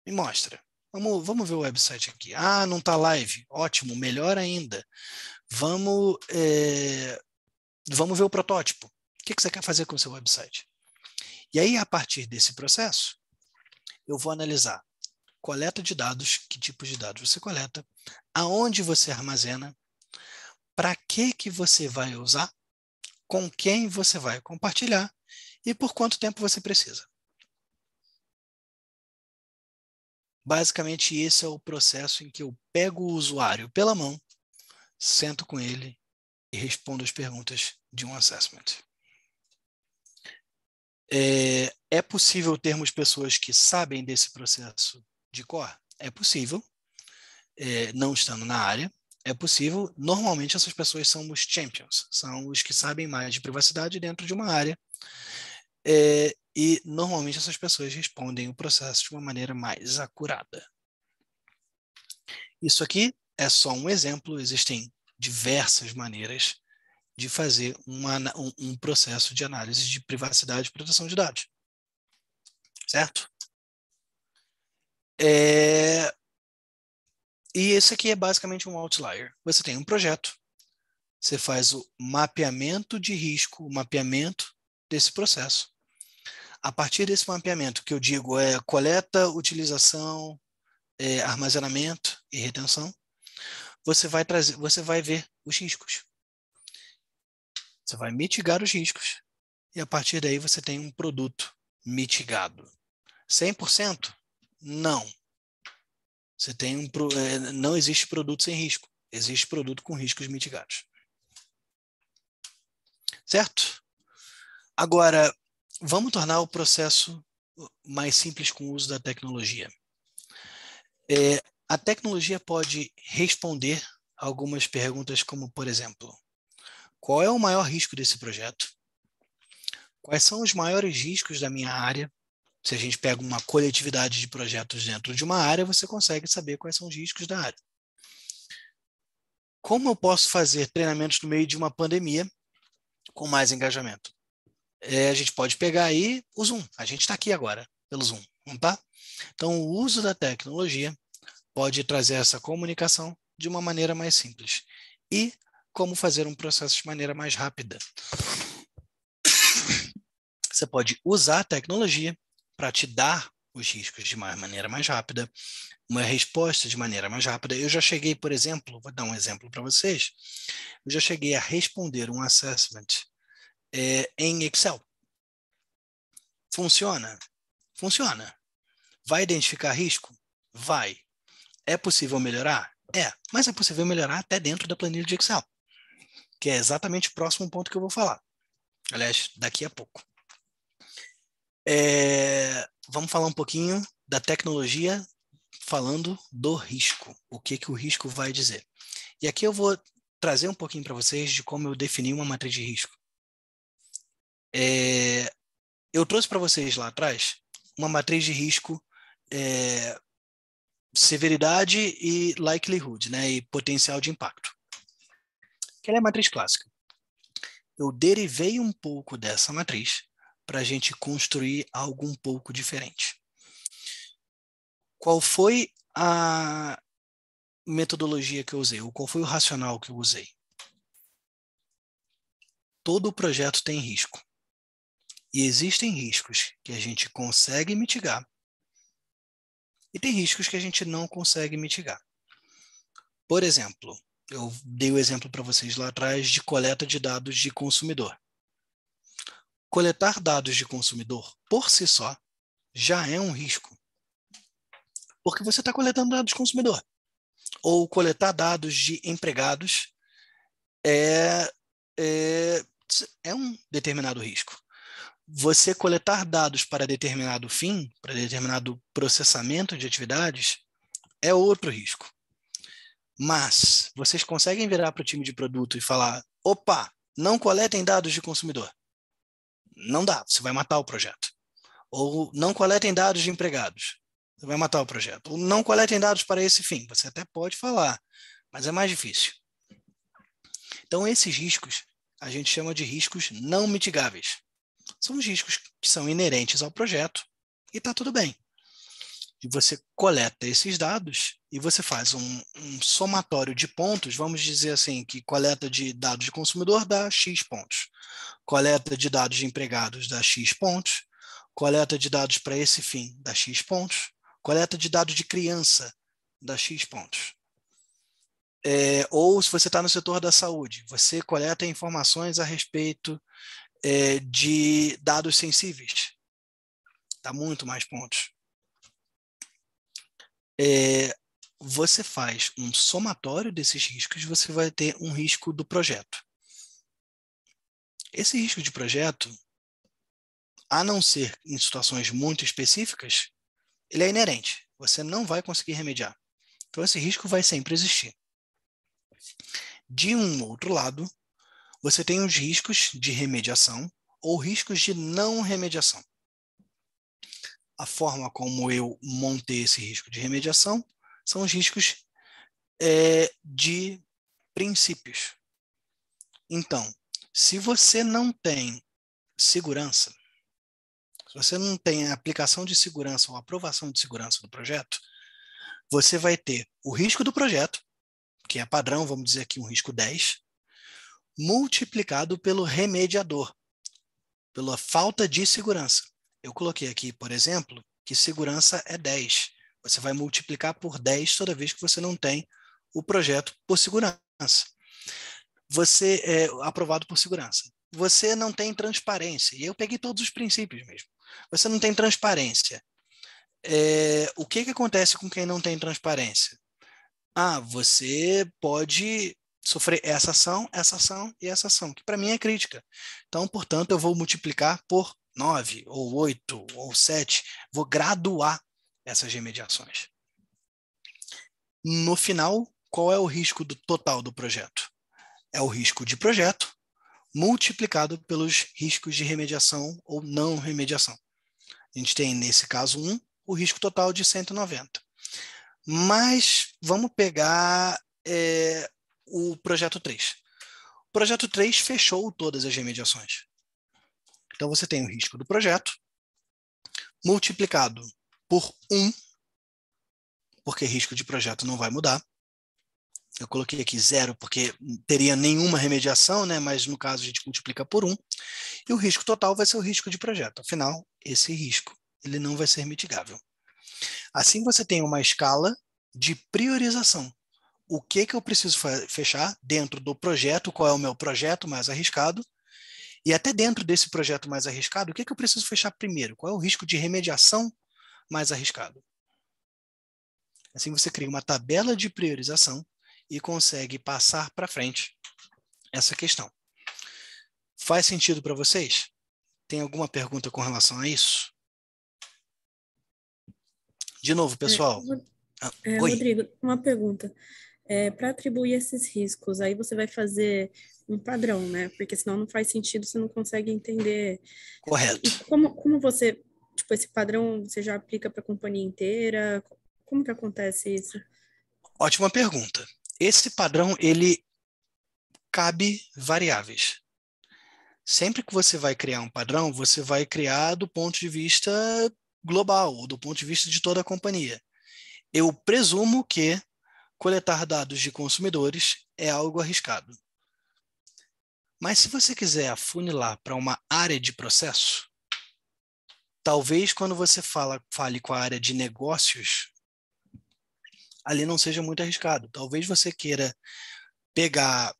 Me mostra. Vamos ver o website aqui. Ah, não está live. Ótimo, melhor ainda. Vamos ver o protótipo. O que você quer fazer com o seu website? E aí, a partir desse processo, eu vou analisar coleta de dados, que tipos de dados você coleta, aonde você armazena, para que você vai usar, com quem você vai compartilhar e por quanto tempo você precisa. Basicamente, esse é o processo em que eu pego o usuário pela mão, sento com ele e respondo as perguntas de um assessment. É possível termos pessoas que sabem desse processo de cor? É possível, não estando na área, é possível. Normalmente essas pessoas são os champions, são os que sabem mais de privacidade dentro de uma área, e normalmente essas pessoas respondem o processo de uma maneira mais acurada. Isso aqui é só um exemplo, existem diversas maneiras de fazer um processo de análise de privacidade e proteção de dados. Certo? E esse aqui é basicamente um outlier. Você tem um projeto, você faz o mapeamento de risco, o mapeamento desse processo. A partir desse mapeamento, que eu digo é coleta, utilização, armazenamento e retenção, você vai ver os riscos. Você vai mitigar os riscos e a partir daí você tem um produto mitigado. 100%? Não. Você tem não existe produto sem risco. Existe produto com riscos mitigados. Certo? Agora, vamos tornar o processo mais simples com o uso da tecnologia. A tecnologia pode responder algumas perguntas como, por exemplo, qual é o maior risco desse projeto? Quais são os maiores riscos da minha área? Se a gente pega uma coletividade de projetos dentro de uma área, você consegue saber quais são os riscos da área. Como eu posso fazer treinamentos no meio de uma pandemia com mais engajamento? A gente pode pegar aí o Zoom. A gente está aqui agora pelo Zoom, não tá? Então, o uso da tecnologia pode trazer essa comunicação de uma maneira mais simples. E como fazer um processo de maneira mais rápida. Você pode usar a tecnologia para te dar os riscos de uma maneira mais rápida, uma resposta de maneira mais rápida. Eu já cheguei, por exemplo, vou dar um exemplo para vocês, eu já cheguei a responder um assessment em Excel. Funciona? Funciona. Vai identificar risco? Vai. É possível melhorar? É, mas é possível melhorar até dentro da planilha de Excel, que é exatamente o próximo ponto que eu vou falar. Aliás, daqui a pouco. Vamos falar um pouquinho da tecnologia falando do risco. O que o risco vai dizer. E aqui eu vou trazer um pouquinho para vocês de como eu defini uma matriz de risco. Eu trouxe para vocês lá atrás uma matriz de risco, severidade e likelihood, né, e potencial de impacto. Que ela é a matriz clássica. Eu derivei um pouco dessa matriz para a gente construir algo um pouco diferente. Qual foi a metodologia que eu usei? Ou qual foi o racional que eu usei? Todo projeto tem risco. E existem riscos que a gente consegue mitigar e tem riscos que a gente não consegue mitigar. Por exemplo, eu dei o exemplo para vocês lá atrás de coleta de dados de consumidor. Coletar dados de consumidor por si só já é um risco. Porque você está coletando dados de consumidor. Ou coletar dados de empregados é um determinado risco. Você coletar dados para determinado fim, para determinado processamento de atividades, é outro risco. Mas vocês conseguem virar para o time de produto e falar: opa, não coletem dados de consumidor. Não dá, você vai matar o projeto. Ou não coletem dados de empregados. Você vai matar o projeto. Ou não coletem dados para esse fim. Você até pode falar, mas é mais difícil. Então, esses riscos, a gente chama de riscos não mitigáveis. São os riscos que são inerentes ao projeto e está tudo bem. E você coleta esses dados e você faz um somatório de pontos, vamos dizer assim, que coleta de dados de consumidor dá X pontos, coleta de dados de empregados dá X pontos, coleta de dados para esse fim dá X pontos, coleta de dados de criança dá X pontos. Ou se você está no setor da saúde, você coleta informações a respeito de dados sensíveis, dá muito mais pontos. Você faz um somatório desses riscos, você vai ter um risco do projeto. Esse risco de projeto, a não ser em situações muito específicas, ele é inerente. Você não vai conseguir remediar. Então, esse risco vai sempre existir. De um outro lado, você tem os riscos de remediação ou riscos de não remediação. A forma como eu montei esse risco de remediação são os riscos de princípios. Então, se você não tem segurança, se você não tem a aplicação de segurança ou aprovação de segurança do projeto, você vai ter o risco do projeto, que é padrão, vamos dizer aqui um risco 10, multiplicado pelo remediador, pela falta de segurança. Eu coloquei aqui, por exemplo, que segurança é 10. Você vai multiplicar por 10 toda vez que você não tem o projeto por segurança. Você é aprovado por segurança. Você não tem transparência. E eu peguei todos os princípios mesmo. Você não tem transparência. O que acontece com quem não tem transparência? Você pode sofrer essa ação e essa ação, que para mim é crítica. Então, portanto, eu vou multiplicar por 9, ou 8, ou 7. Vou graduar essas remediações. No final, qual é o risco total do projeto? É o risco de projeto multiplicado pelos riscos de remediação ou não remediação. A gente tem, nesse caso 1, o risco total de 190. Mas vamos pegar o projeto 3. O projeto 3 fechou todas as remediações. Então, você tem o risco do projeto multiplicado por 1, porque risco de projeto não vai mudar. Eu coloquei aqui 0 porque teria nenhuma remediação, né? Mas no caso a gente multiplica por 1. E o risco total vai ser o risco de projeto. Afinal, esse risco ele não vai ser mitigável. Assim você tem uma escala de priorização. O que eu preciso fechar dentro do projeto, qual é o meu projeto mais arriscado, e até dentro desse projeto mais arriscado, o que eu preciso fechar primeiro? Qual é o risco de remediação mais arriscado? Assim você cria uma tabela de priorização e consegue passar para frente essa questão. Faz sentido para vocês? Tem alguma pergunta com relação a isso? De novo, pessoal. Oi. Rodrigo, uma pergunta. Para atribuir esses riscos, aí você vai fazer um padrão, né? Porque senão não faz sentido, você não consegue entender. Correto. E como você, esse padrão você já aplica para a companhia inteira? Como que acontece isso? Ótima pergunta. Esse padrão, ele cabe variáveis. Sempre que você vai criar um padrão, você vai criar do ponto de vista global, ou do ponto de vista de toda a companhia. Eu presumo que coletar dados de consumidores é algo arriscado. Mas se você quiser afunilar para uma área de processo, talvez quando você fale com a área de negócios, ali não seja muito arriscado. Talvez você queira pegar...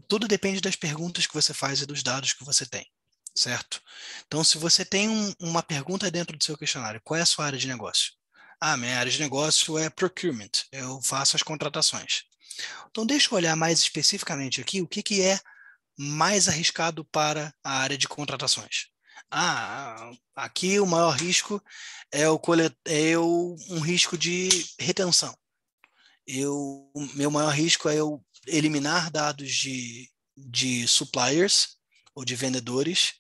Tudo depende das perguntas que você faz e dos dados que você tem, certo? Então, se você tem uma pergunta dentro do seu questionário, qual é a sua área de negócio? Minha área de negócio é procurement, eu faço as contratações. Então, deixa eu olhar mais especificamente aqui o que é mais arriscado para a área de contratações. Aqui o maior risco é um risco de retenção. Meu maior risco é eu eliminar dados de suppliers ou de vendedores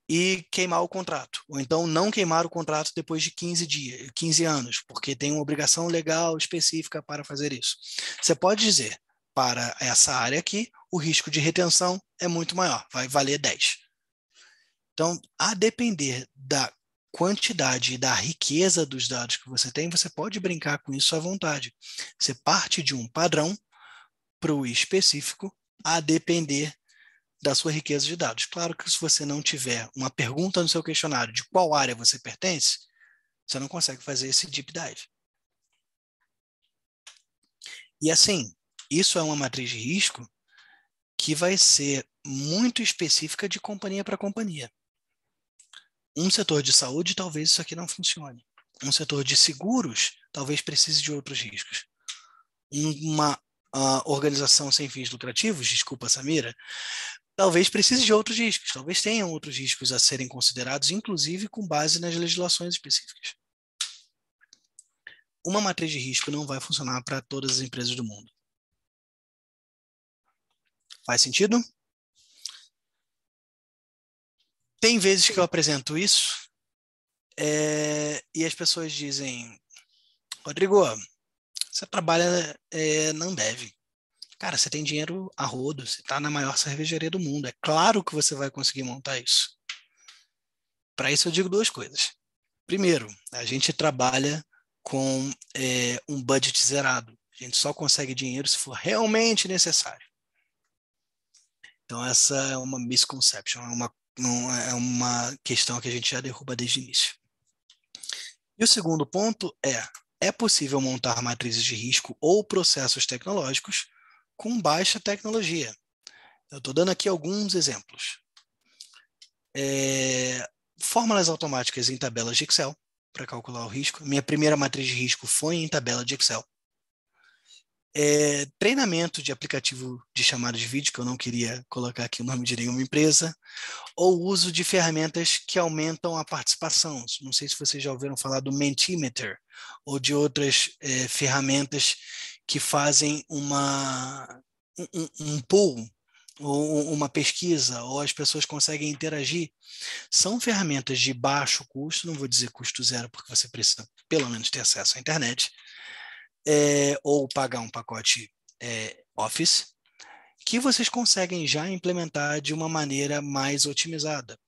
e queimar o contrato. Ou então não queimar o contrato depois de 15 anos, porque tem uma obrigação legal específica para fazer isso. Você pode dizer, para essa área aqui, o risco de retenção é muito maior, vai valer 10. Então, a depender da quantidade e da riqueza dos dados que você tem, você pode brincar com isso à vontade. Você parte de um padrão para o específico, a depender da sua riqueza de dados. Claro que se você não tiver uma pergunta no seu questionário de qual área você pertence, você não consegue fazer esse deep dive. E assim, isso é uma matriz de risco que vai ser muito específica de companhia para companhia. Um setor de saúde, talvez isso aqui não funcione. Um setor de seguros, talvez precise de outros riscos. Uma organização sem fins lucrativos, desculpa, Samira, talvez precise de outros riscos, talvez tenham outros riscos a serem considerados, inclusive com base nas legislações específicas. Uma matriz de risco não vai funcionar para todas as empresas do mundo. Faz sentido? Tem vezes que eu apresento isso e as pessoas dizem, Rodrigo, você trabalha na Ambev. Cara, você tem dinheiro a rodo, você está na maior cervejaria do mundo. É claro que você vai conseguir montar isso. Para isso eu digo duas coisas. Primeiro, a gente trabalha com um budget zerado. A gente só consegue dinheiro se for realmente necessário. Então essa é uma misconception, é uma questão que a gente já derruba desde o início. E o segundo ponto é possível montar matrizes de risco ou processos tecnológicos com baixa tecnologia. Eu estou dando aqui alguns exemplos. Fórmulas automáticas em tabelas de Excel para calcular o risco. Minha primeira matriz de risco foi em tabela de Excel. Treinamento de aplicativo de chamada de vídeo, que eu não queria colocar aqui o nome de nenhuma empresa, ou uso de ferramentas que aumentam a participação. Não sei se vocês já ouviram falar do Mentimeter, ou de outras ferramentas que fazem um pool, ou uma pesquisa, ou as pessoas conseguem interagir. São ferramentas de baixo custo, não vou dizer custo zero, porque você precisa pelo menos ter acesso à internet, ou pagar um pacote Office, que vocês conseguem já implementar de uma maneira mais otimizada.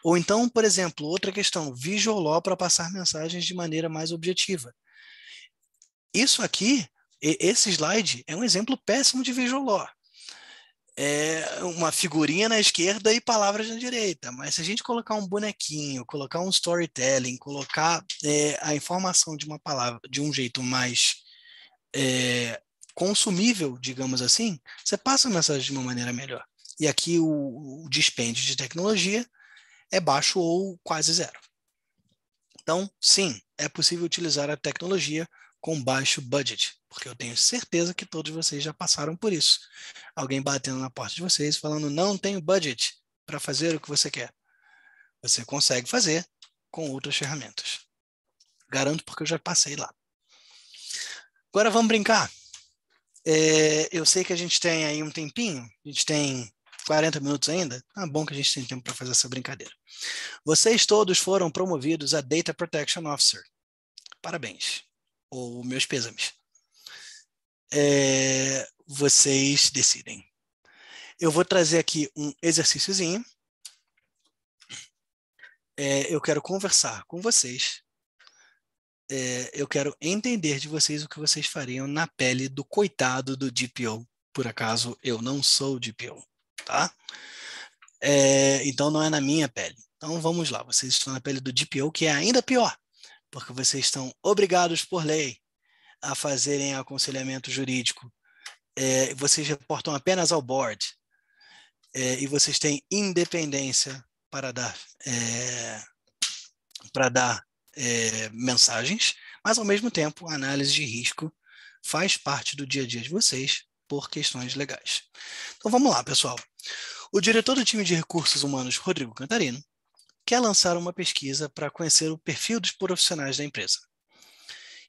Ou então, por exemplo, outra questão, Visual Law para passar mensagens de maneira mais objetiva. Isso aqui, esse slide, é um exemplo péssimo de Visual Law. É uma figurinha na esquerda e palavras na direita, mas se a gente colocar um bonequinho, colocar um storytelling, colocar a informação de uma palavra de um jeito mais consumível, digamos assim, você passa a mensagem de uma maneira melhor. E aqui o dispêndio de tecnologia é baixo ou quase zero. Então, sim, é possível utilizar a tecnologia com baixo budget, porque eu tenho certeza que todos vocês já passaram por isso. Alguém batendo na porta de vocês falando, não tenho budget para fazer o que você quer. Você consegue fazer com outras ferramentas. Garanto porque eu já passei lá. Agora vamos brincar. Eu sei que a gente tem aí um tempinho, a gente tem 40 minutos ainda. É bom que a gente tem tempo para fazer essa brincadeira. Vocês todos foram promovidos a Data Protection Officer. Parabéns. Ou meus pêsames. Vocês decidem. Eu vou trazer aqui um exercíciozinho. Eu quero conversar com vocês. Eu quero entender de vocês o que vocês fariam na pele do coitado do DPO. Por acaso, eu não sou DPO, tá? Então, não é na minha pele. Então, vamos lá. Vocês estão na pele do DPO, que é ainda pior, porque vocês estão obrigados por lei a fazerem aconselhamento jurídico. Vocês reportam apenas ao board. E vocês têm independência para dar mensagens, mas ao mesmo tempo a análise de risco faz parte do dia a dia de vocês, por questões legais. Então vamos lá, pessoal. O diretor do time de recursos humanos, Rodrigo Cantarino, quer lançar uma pesquisa para conhecer o perfil dos profissionais da empresa.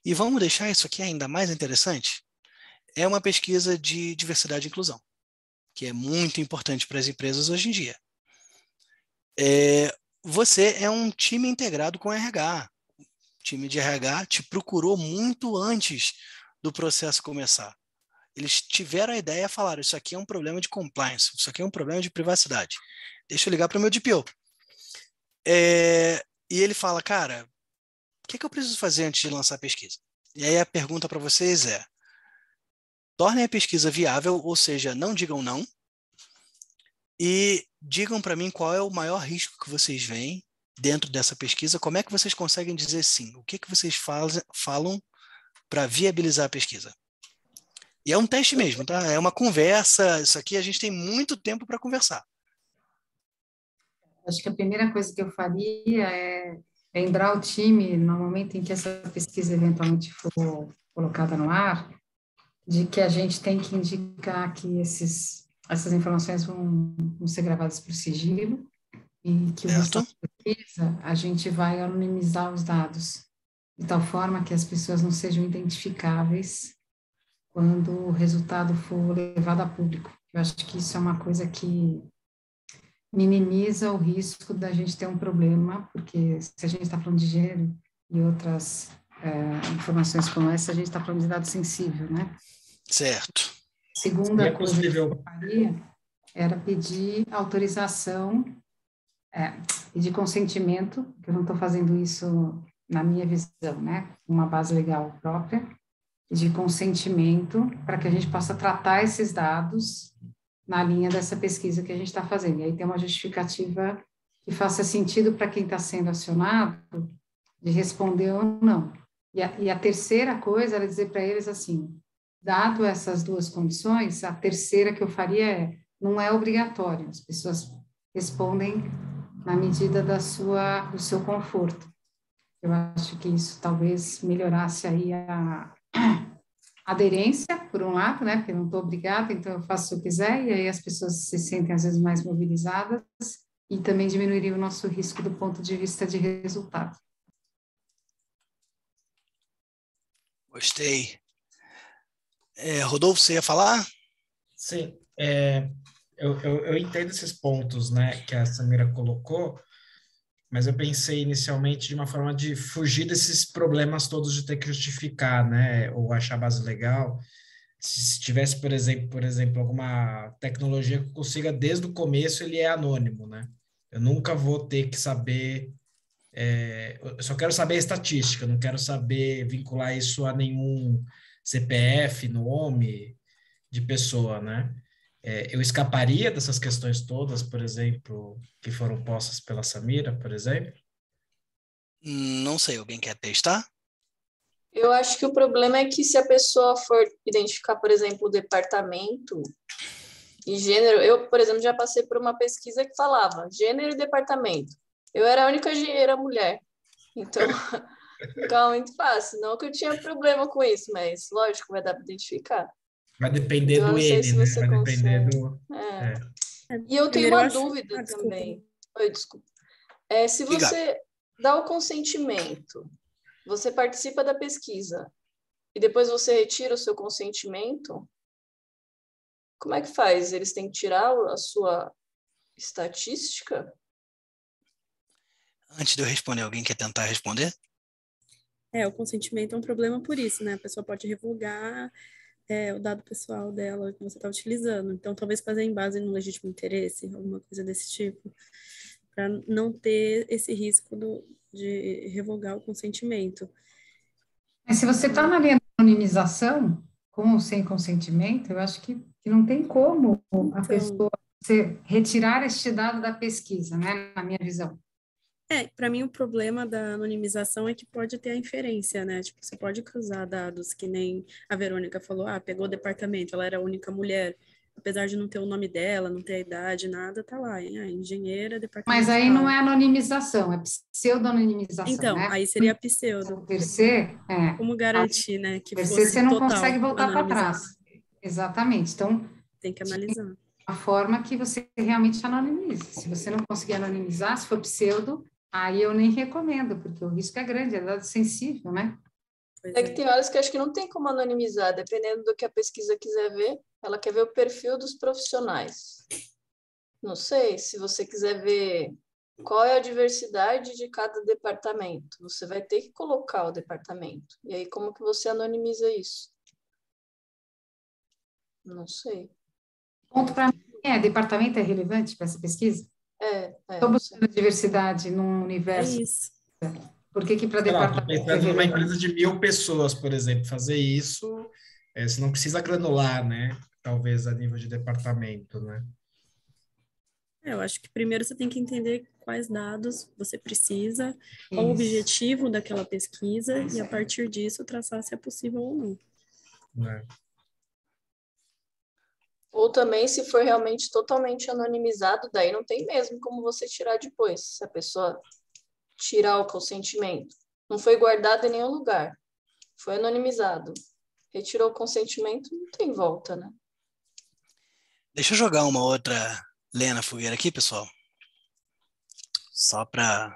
E vamos deixar isso aqui ainda mais interessante? É uma pesquisa de diversidade e inclusão, que é muito importante para as empresas hoje em dia. Você é um time integrado com RH. O time de RH te procurou muito antes do processo começar. Eles tiveram a ideia e falaram, isso aqui é um problema de compliance, isso aqui é um problema de privacidade. Deixa eu ligar para o meu DPO. E ele fala, cara, o que eu preciso fazer antes de lançar a pesquisa? E aí a pergunta para vocês é, tornem a pesquisa viável, ou seja, não digam não, e digam para mim qual é o maior risco que vocês veem dentro dessa pesquisa, como é que vocês conseguem dizer sim, o que vocês falam para viabilizar a pesquisa. E é um teste mesmo, tá? É uma conversa, isso aqui a gente tem muito tempo para conversar. Acho que a primeira coisa que eu faria é lembrar o time, no momento em que essa pesquisa eventualmente for colocada no ar, de que a gente tem que indicar que essas informações vão ser gravadas por sigilo e que o resultado da pesquisa, a gente vai anonimizar os dados, de tal forma que as pessoas não sejam identificáveis quando o resultado for levado a público. Eu acho que isso é uma coisa que minimiza o risco da gente ter um problema, porque se a gente está falando de gênero e outras informações como essa, a gente está falando de dado sensível, né? Certo. Segunda coisa que eu faria era pedir autorização, pedir consentimento, que eu não estou fazendo isso na minha visão, né? Uma base legal própria, de consentimento para que a gente possa tratar esses dados na linha dessa pesquisa que a gente está fazendo. E aí tem uma justificativa que faça sentido para quem está sendo acionado de responder ou não. E a terceira coisa era dizer para eles assim, dado essas duas condições, a terceira que eu faria não é obrigatório, as pessoas respondem na medida do seu conforto. Eu acho que isso talvez melhorasse aí a aderência, por um lado, né, porque eu não estou obrigada, então eu faço se eu quiser, e aí as pessoas se sentem às vezes mais mobilizadas, e também diminuiria o nosso risco do ponto de vista de resultado. Gostei. Rodolfo, você ia falar? Sim, eu entendo esses pontos, né, que a Samira colocou, mas eu pensei inicialmente de uma forma de fugir desses problemas todos de ter que justificar, né, ou achar base legal. Se tivesse, por exemplo, alguma tecnologia que eu consiga desde o começo, ele é anônimo, né? Eu nunca vou ter que saber, eu só quero saber a estatística, não quero saber vincular isso a nenhum CPF, nome de pessoa, né? Eu escaparia dessas questões todas, por exemplo, que foram postas pela Samira, por exemplo? Não sei, alguém quer testar? Eu acho que o problema é que se a pessoa for identificar, por exemplo, o departamento e gênero, eu, por exemplo, já passei por uma pesquisa que falava gênero e departamento. Eu era a única engenheira mulher, então ficava muito fácil. Não que eu tinha problema com isso, mas lógico, vai dar para identificar. Vai depender então, do N, né? Vai depender do... E eu tenho uma dúvida também. Oi, desculpa. Se você dá o consentimento, você participa da pesquisa e depois você retira o seu consentimento, como é que faz? Eles têm que tirar a sua estatística? Antes de eu responder, alguém quer tentar responder? O consentimento é um problema por isso, né? A pessoa pode revogar o dado pessoal dela que você está utilizando. Então, talvez fazer em base no legítimo interesse, alguma coisa desse tipo, para não ter esse risco de revogar o consentimento. Mas se você está na linha da anonimização, com ou sem consentimento, eu acho que não tem como a pessoa retirar este dado da pesquisa, né? Na minha visão. Para mim o problema da anonimização é que pode ter a inferência, né? Tipo, você pode cruzar dados, que nem a Verônica falou, pegou o departamento, ela era a única mulher, apesar de não ter o nome dela, não ter a idade, nada, tá lá, engenheira, departamento. Mas aí não é anonimização, é pseudo-anonimização, então, né? Aí seria pseudo. Per se, Como garantir, né? Que per se fosse você não total consegue voltar para trás. Exatamente. Então, Tem que analisar. a forma que você realmente anonimiza. Se você não conseguir anonimizar, se for pseudo, aí eu nem recomendo, porque o risco é grande, é dado sensível, né? Pois É que tem horas que eu acho que não tem como anonimizar, dependendo do que a pesquisa quiser ver. Ela quer ver o perfil dos profissionais. Não sei, se você quiser ver qual é a diversidade de cada departamento, você vai ter que colocar o departamento. E aí, como que você anonimiza isso? Não sei. Ponto para mim departamento é relevante para essa pesquisa? Estou Não buscando sei. diversidade num é universo. isso. Por que para Sei lá, tô departamento é pensando numa relevante? empresa de 1.000 pessoas, por exemplo, fazer isso, você não precisa granular, né? Talvez a nível de departamento, né? Eu acho que primeiro você tem que entender quais dados você precisa, qual o Isso. objetivo daquela pesquisa, e a partir disso traçar se é possível ou não. Né? Ou também, se for realmente totalmente anonimizado, daí não tem mesmo como você tirar depois, se a pessoa tirar o consentimento. Não foi guardado em nenhum lugar, foi anonimizado. Retirou o consentimento, não tem volta, né? Deixa eu jogar uma outra lenha na fogueira aqui, pessoal. Só para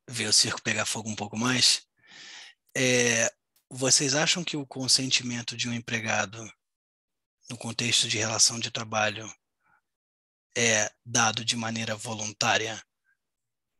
ver o circo pegar fogo um pouco mais. Vocês acham que o consentimento de um empregado no contexto de relação de trabalho é dado de maneira voluntária?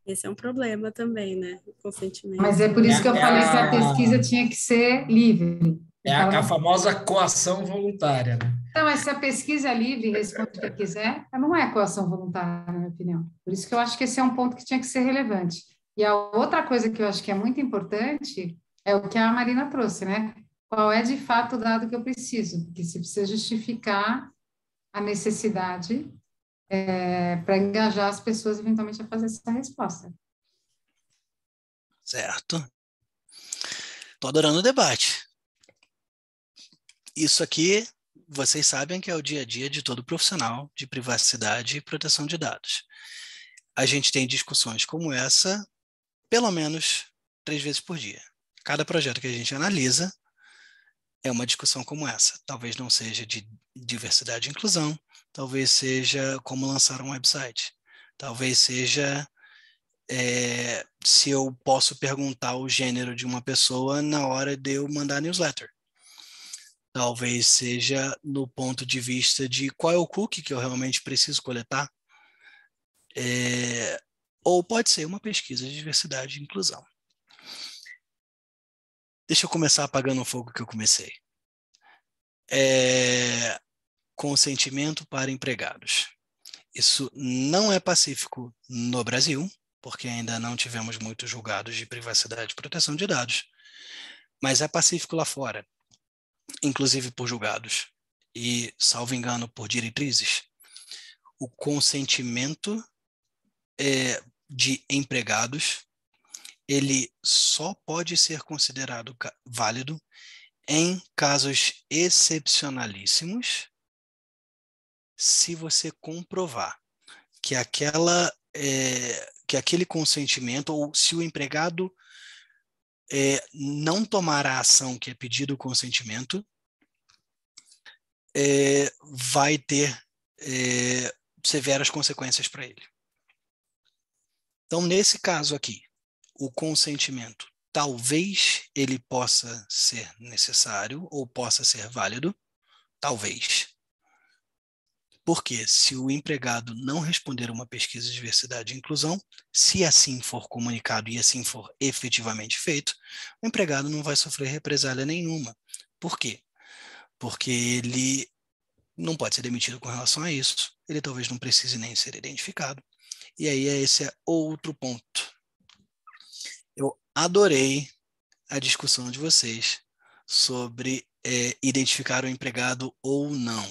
Esse é um problema também, né? O consentimento. Mas é por isso que eu É falei que a a, pesquisa tinha que ser livre. é Porque ela a não... famosa coação voluntária, né? Não, mas se a pesquisa é livre e responde o que quiser, ela não é coação voluntária, na minha opinião. Por isso que eu acho que esse é um ponto que tinha que ser relevante. E a outra coisa que eu acho que é muito importante é o que a Marina trouxe, né? Qual é de fato o dado que eu preciso? Porque se precisa justificar a necessidade para engajar as pessoas eventualmente a fazer essa resposta. Certo. Estou adorando o debate. Isso aqui, vocês sabem que é o dia a dia de todo profissional de privacidade e proteção de dados. A gente tem discussões como essa, pelo menos 3 vezes por dia. Cada projeto que a gente analisa é uma discussão como essa. Talvez não seja de diversidade e inclusão, talvez seja como lançar um website, talvez seja se eu posso perguntar o gênero de uma pessoa na hora de eu mandar newsletter. Talvez seja no ponto de vista de qual é o cookie que eu realmente preciso coletar. Ou pode ser uma pesquisa de diversidade e inclusão. Deixa eu começar apagando o fogo que eu comecei. Consentimento para empregados. Isso não é pacífico no Brasil, porque ainda não tivemos muitos julgados de privacidade e proteção de dados, mas é pacífico lá fora, inclusive por julgados e, salvo engano, por diretrizes. O consentimento de empregados, ele só pode ser considerado válido em casos excepcionalíssimos, se você comprovar que aquele consentimento, ou se o empregado não tomar a ação que é pedido o consentimento, vai ter severas consequências para ele. Então, nesse caso aqui, o consentimento, talvez ele possa ser necessário ou possa ser válido, talvez. Porque se o empregado não responder uma pesquisa de diversidade e inclusão, se assim for comunicado e assim for efetivamente feito, o empregado não vai sofrer represália nenhuma. Por quê? Porque ele não pode ser demitido com relação a isso, ele talvez não precise nem ser identificado. E aí esse é outro ponto. Eu adorei a discussão de vocês sobre identificar o empregado ou não.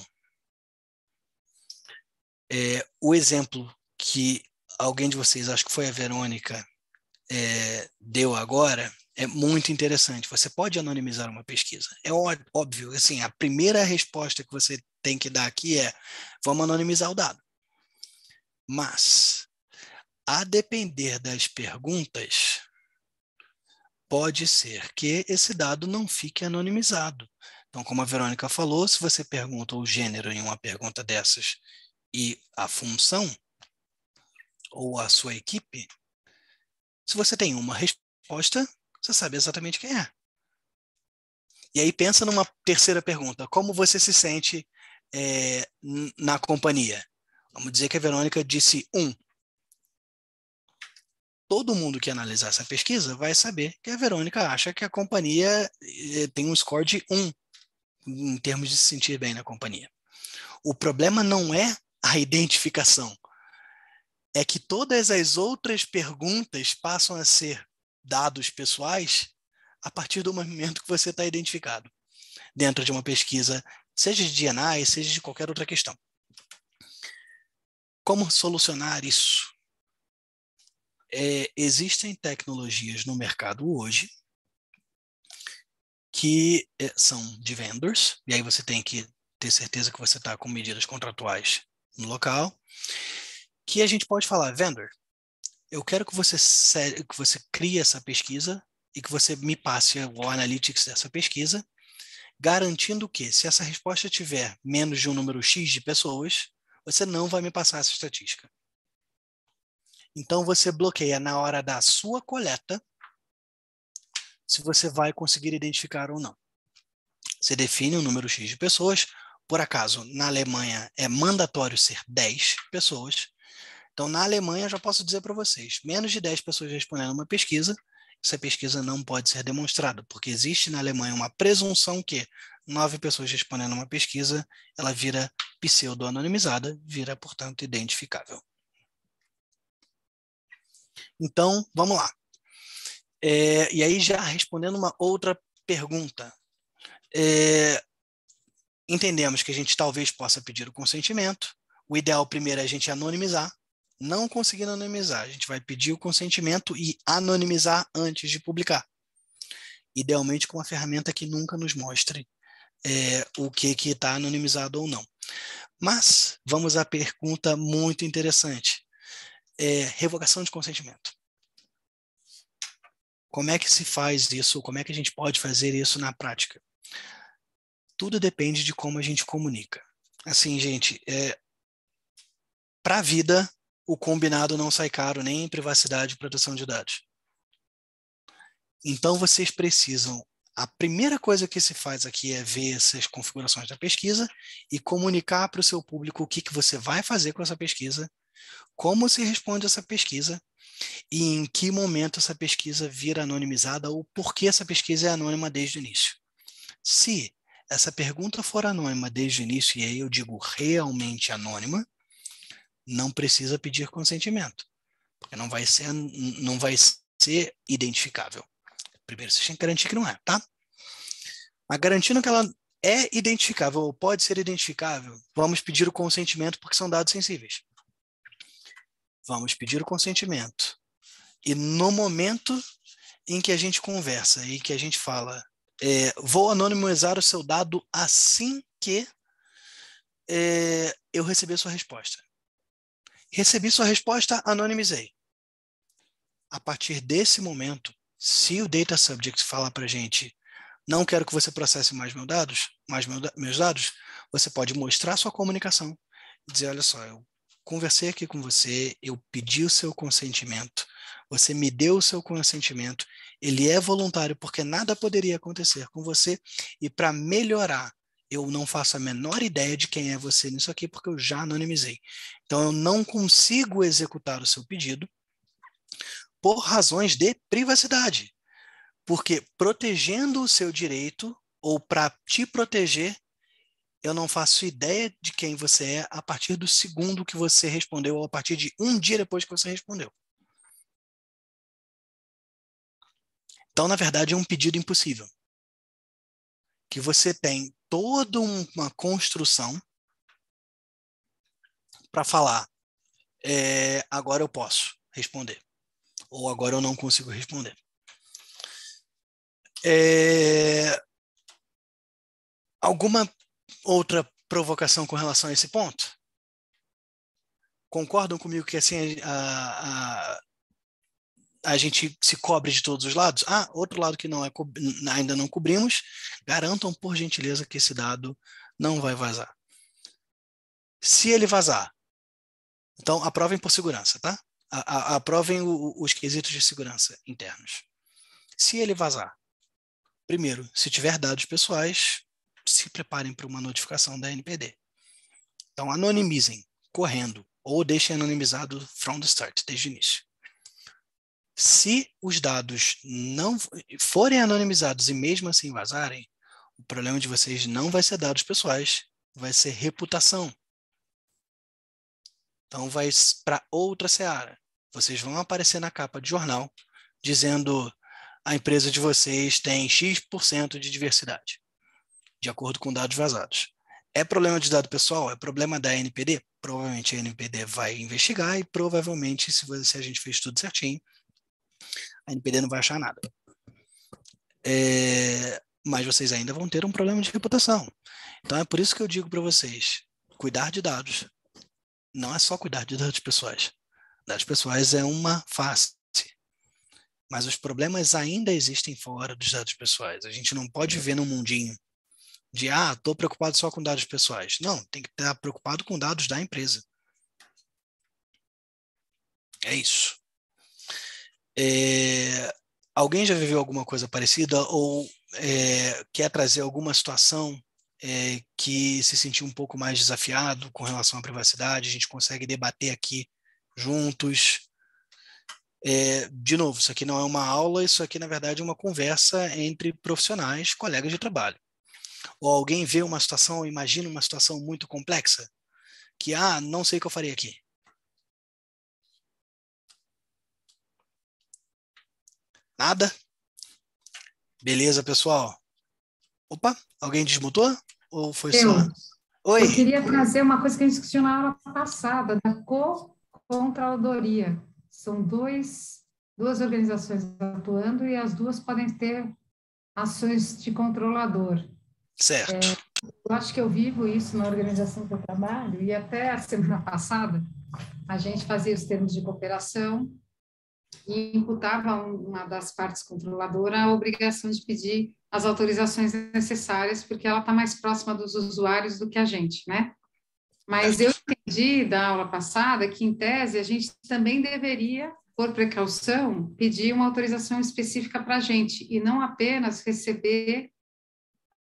O exemplo que alguém de vocês, acho que foi a Verônica, deu agora, é muito interessante. Você pode anonimizar uma pesquisa. É óbvio, assim, a primeira resposta que você tem que dar aqui é: vamos anonimizar o dado. Mas, a depender das perguntas, pode ser que esse dado não fique anonimizado. Então, como a Verônica falou, se você pergunta o gênero em uma pergunta dessas e a função, ou a sua equipe, se você tem uma resposta, você sabe exatamente quem é. E aí pensa numa terceira pergunta. Como você se sente na companhia? Vamos dizer que a Verônica disse 1. Todo mundo que analisar essa pesquisa vai saber que a Verônica acha que a companhia tem um score de 1, em termos de se sentir bem na companhia. O problema não é a identificação, é que todas as outras perguntas passam a ser dados pessoais a partir do momento que você está identificado dentro de uma pesquisa, seja de D&I, seja de qualquer outra questão. Como solucionar isso? Existem tecnologias no mercado hoje que são de vendors, e aí você tem que ter certeza que você está com medidas contratuais no local, que a gente pode falar, vendor, eu quero que você crie essa pesquisa e que você me passe o analytics dessa pesquisa, garantindo que, se essa resposta tiver menos de um número X de pessoas, você não vai me passar essa estatística. Então, você bloqueia na hora da sua coleta se você vai conseguir identificar ou não. Você define um número X de pessoas. Por acaso, na Alemanha é mandatório ser 10 pessoas. Então, na Alemanha, já posso dizer para vocês, menos de 10 pessoas respondendo uma pesquisa, essa pesquisa não pode ser demonstrada, porque existe na Alemanha uma presunção que 9 pessoas respondendo uma pesquisa, ela vira pseudo-anonimizada, vira, portanto, identificável. Então, vamos lá. E aí, já respondendo uma outra pergunta. Entendemos que a gente talvez possa pedir o consentimento. O ideal primeiro é a gente anonimizar. Não conseguindo anonimizar, a gente vai pedir o consentimento e anonimizar antes de publicar. Idealmente com uma ferramenta que nunca nos mostre o que está anonimizado ou não. Mas vamos à pergunta muito interessante. Revogação de consentimento. Como é que se faz isso? Como é que a gente pode fazer isso na prática? Tudo depende de como a gente comunica. Assim, gente, para a vida, o combinado não sai caro nem em privacidade e proteção de dados. Então, vocês precisam... A primeira coisa que se faz aqui é ver essas configurações da pesquisa e comunicar para o seu público o que você vai fazer com essa pesquisa, como se responde essa pesquisa e em que momento essa pesquisa vira anonimizada ou por que essa pesquisa é anônima desde o início. Se essa pergunta for anônima desde o início, e aí eu digo realmente anônima, não precisa pedir consentimento, porque não vai ser identificável. Primeiro, você tem que garantir que não é, tá? Mas garantindo que ela é identificável ou pode ser identificável, vamos pedir o consentimento porque são dados sensíveis. Vamos pedir o consentimento. E no momento em que a gente conversa e que a gente fala, vou anonimizar o seu dado assim que eu receber sua resposta. Recebi sua resposta, anonimizei. A partir desse momento, se o data subject falar para a gente, não quero que você processe mais meus dados, você pode mostrar sua comunicação e dizer, olha só, eu conversei aqui com você, eu pedi o seu consentimento, você me deu o seu consentimento, ele é voluntário porque nada poderia acontecer com você e para melhorar, eu não faço a menor ideia de quem é você nisso aqui porque eu já anonimizei. Então, eu não consigo executar o seu pedido por razões de privacidade, porque protegendo o seu direito ou para te proteger, eu não faço ideia de quem você é a partir do segundo que você respondeu ou a partir de um dia depois que você respondeu. Então, na verdade, é um pedido impossível. Que você tem toda uma construção para falar, agora eu posso responder, ou agora eu não consigo responder. Alguma outra provocação com relação a esse ponto? Concordam comigo que assim a gente se cobre de todos os lados. Outro lado que não ainda não cobrimos, garantam, por gentileza, que esse dado não vai vazar. Se ele vazar, então aprovem por segurança, tá? Aprovem os quesitos de segurança internos. Se ele vazar, primeiro, se tiver dados pessoais, se preparem para uma notificação da NPD. Então, anonimizem, correndo, ou deixem anonimizado from the start, desde o início. Se os dados não forem anonimizados e mesmo assim vazarem, o problema de vocês não vai ser dados pessoais, vai ser reputação. Então, vai para outra seara. Vocês vão aparecer na capa de jornal dizendo a empresa de vocês tem X% de diversidade, de acordo com dados vazados. É problema de dado pessoal? É problema da NPD? Provavelmente a NPD vai investigar e provavelmente, se a gente fez tudo certinho, a NPD não vai achar nada. Mas vocês ainda vão ter um problema de reputação. Então é por isso que eu digo para vocês, cuidar de dados não é só cuidar de dados pessoais. Dados pessoais é uma face, mas os problemas ainda existem fora dos dados pessoais. A gente não pode viver num mundinho de, estou preocupado só com dados pessoais. Não, tem que estar preocupado com dados da empresa. É isso. Alguém já viveu alguma coisa parecida ou quer trazer alguma situação que se sentiu um pouco mais desafiado com relação à privacidade? A gente consegue debater aqui juntos. De novo, isso aqui não é uma aula, isso aqui, na verdade, é uma conversa entre profissionais, colegas de trabalho. Ou alguém vê uma situação, imagina uma situação muito complexa, que, não sei o que eu faria aqui. Nada? Beleza, pessoal? Opa, alguém desmutou? Ou foi só? Oi? Eu queria trazer uma coisa que a gente discutiu na aula passada, da co-controladoria. São duas organizações atuando e as duas podem ter ações de controlador. Certo. Eu acho que eu vivo isso na organização que eu trabalho, e até a semana passada a gente fazia os termos de cooperação e imputava a uma das partes controladoras a obrigação de pedir as autorizações necessárias, porque ela está mais próxima dos usuários do que a gente, né? Mas eu entendi da aula passada que, em tese, a gente também deveria, por precaução, pedir uma autorização específica para a gente, e não apenas receber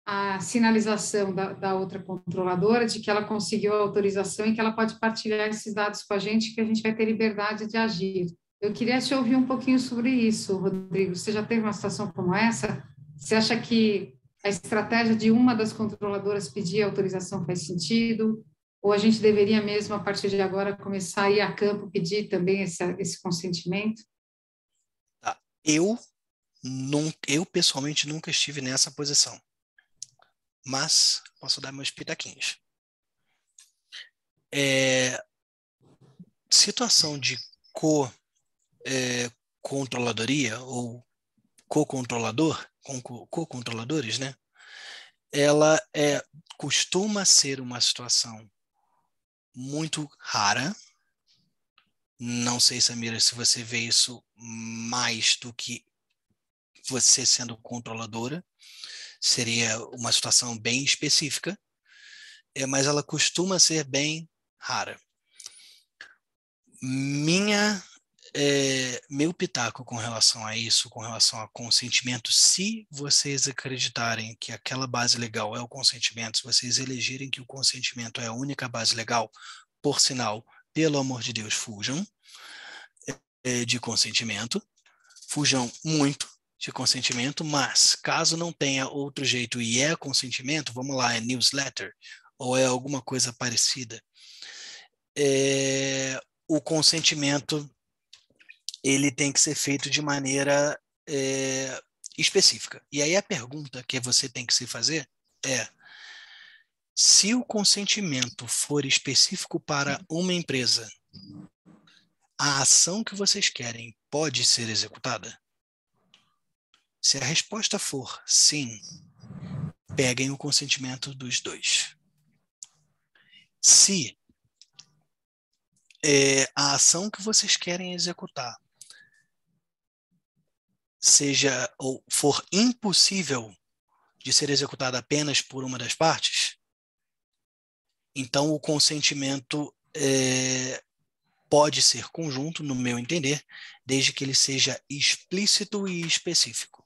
a sinalização da outra controladora de que ela conseguiu a autorização e que ela pode partilhar esses dados com a gente, que a gente vai ter liberdade de agir. Eu queria te ouvir um pouquinho sobre isso, Rodrigo. Você já teve uma situação como essa? Você acha que a estratégia de uma das controladoras pedir autorização faz sentido? Ou a gente deveria mesmo, a partir de agora, começar a ir a campo pedir também esse consentimento? Eu pessoalmente nunca estive nessa posição, mas posso dar meus pitaquinhos. Situação de controladoria ou co-controladores, né? Ela costuma ser uma situação muito rara. Não sei, Samira, se você vê isso mais do que você sendo controladora. Seria uma situação bem específica, mas ela costuma ser bem rara. Meu pitaco com relação a isso, com relação a consentimento, se vocês acreditarem que aquela base legal é o consentimento, se vocês elegerem que o consentimento é a única base legal, por sinal, pelo amor de Deus, fujam de consentimento, fujam muito de consentimento, mas caso não tenha outro jeito e é consentimento, vamos lá, é newsletter ou é alguma coisa parecida, o consentimento ele tem que ser feito de maneira específica. E aí a pergunta que você tem que se fazer é: se o consentimento for específico para uma empresa, a ação que vocês querem pode ser executada? Se a resposta for sim, peguem o consentimento dos dois. Se a ação que vocês querem executar seja ou for impossível de ser executada apenas por uma das partes, então o consentimento pode ser conjunto, no meu entender, desde que ele seja explícito e específico.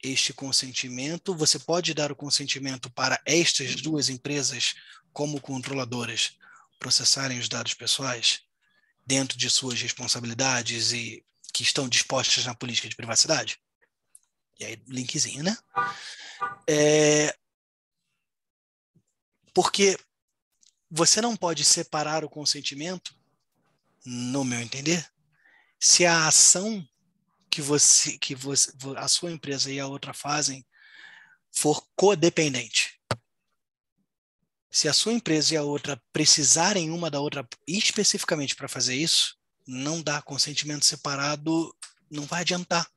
Este consentimento, você pode dar o consentimento para estas duas empresas como controladoras processarem os dados pessoais dentro de suas responsabilidades e que estão dispostas na política de privacidade? E aí, linkzinho, né? Porque você não pode separar o consentimento, no meu entender, se a ação que a sua empresa e a outra fazem for codependente. Se a sua empresa e a outra precisarem uma da outra especificamente para fazer isso, não dá consentimento separado, não vai adiantar.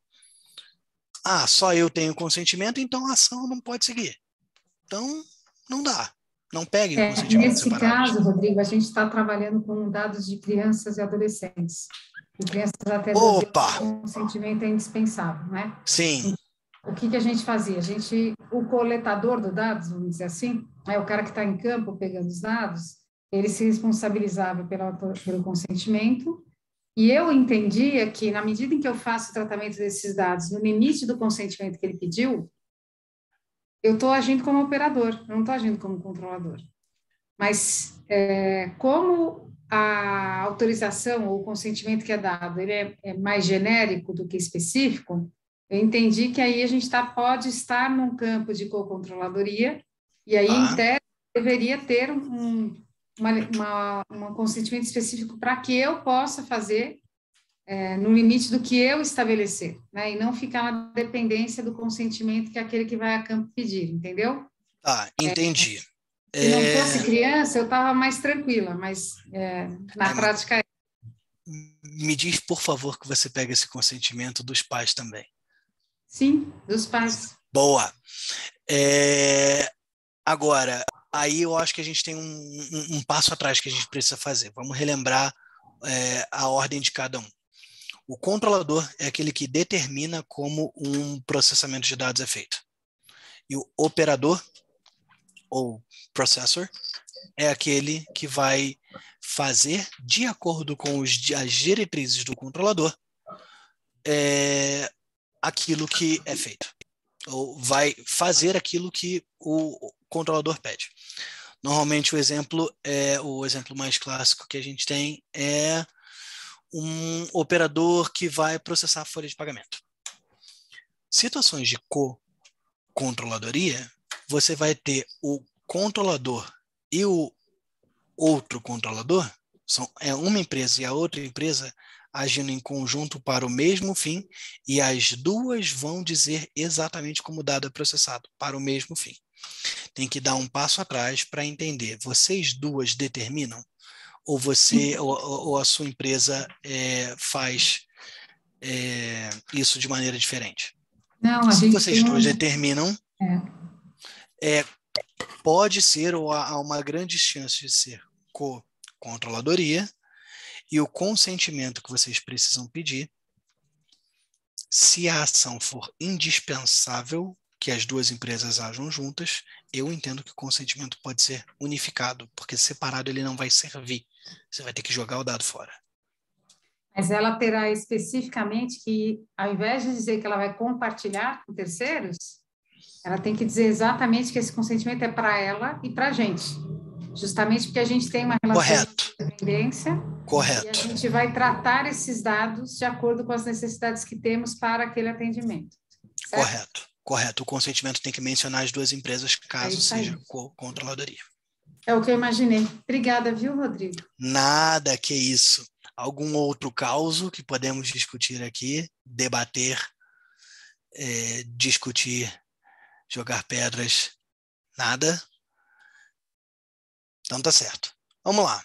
Ah, só eu tenho consentimento, então a ação não pode seguir. Então, não dá. Não peguem o consentimento Nesse separado. caso, Rodrigo, a gente está trabalhando com dados de crianças e adolescentes. E crianças até 12 Opa! anos, o consentimento é indispensável, né? Sim. O que a gente fazia? O coletador de dados, vamos dizer assim, o cara que está em campo pegando os dados, ele se responsabilizava pelo consentimento, e eu entendia que, na medida em que eu faço o tratamento desses dados no limite do consentimento que ele pediu, eu estou agindo como operador, eu não estou agindo como controlador. Mas, como a autorização ou o consentimento que é dado ele é mais genérico do que específico, eu entendi que aí a gente pode estar num campo de co-controladoria, e aí, em tese, deveria ter um consentimento específico para que eu possa fazer no limite do que eu estabelecer, né? E não ficar na dependência do consentimento que aquele que vai a campo pedir, entendeu? Tá, entendi. Se não fosse criança, eu estava mais tranquila, mas na prática... Me diz, por favor, que você pega esse consentimento dos pais também. Sim, dos pais. Boa. Agora, aí eu acho que a gente tem um passo atrás que a gente precisa fazer. Vamos relembrar a ordem de cada um. O controlador é aquele que determina como um processamento de dados é feito. E o operador, ou processor, é aquele que vai fazer, de acordo com as diretrizes do controlador, aquilo que é feito. Ou vai fazer aquilo que o controlador pede. Normalmente o exemplo mais clássico que a gente tem é um operador que vai processar a folha de pagamento. Situações de co-controladoria, você vai ter o controlador e o outro controlador, uma empresa e a outra empresa agindo em conjunto para o mesmo fim, e as duas vão dizer exatamente como o dado é processado, para o mesmo fim. Tem que dar um passo atrás para entender, vocês duas determinam? Ou ou a sua empresa faz isso de maneira diferente? Não, Se vocês duas determinam, É. Pode ser, ou há uma grande chance de ser co-controladoria, e o consentimento que vocês precisam pedir, se a ação for indispensável que as duas empresas ajam juntas, eu entendo que o consentimento pode ser unificado, porque separado ele não vai servir. Você vai ter que jogar o dado fora. Mas ela terá especificamente que, ao invés de dizer que ela vai compartilhar com terceiros, ela tem que dizer exatamente que esse consentimento é para ela e para a gente. Justamente porque a gente tem uma relação de dependência. Correto. E a gente vai tratar esses dados de acordo com as necessidades que temos para aquele atendimento. Certo? Correto. O consentimento tem que mencionar as duas empresas, caso seja co-controladoria. É o que eu imaginei. Obrigada, viu, Rodrigo? Nada, que isso. Algum outro caso que podemos discutir aqui, debater, discutir, jogar pedras? Nada? Então tá certo. Vamos lá.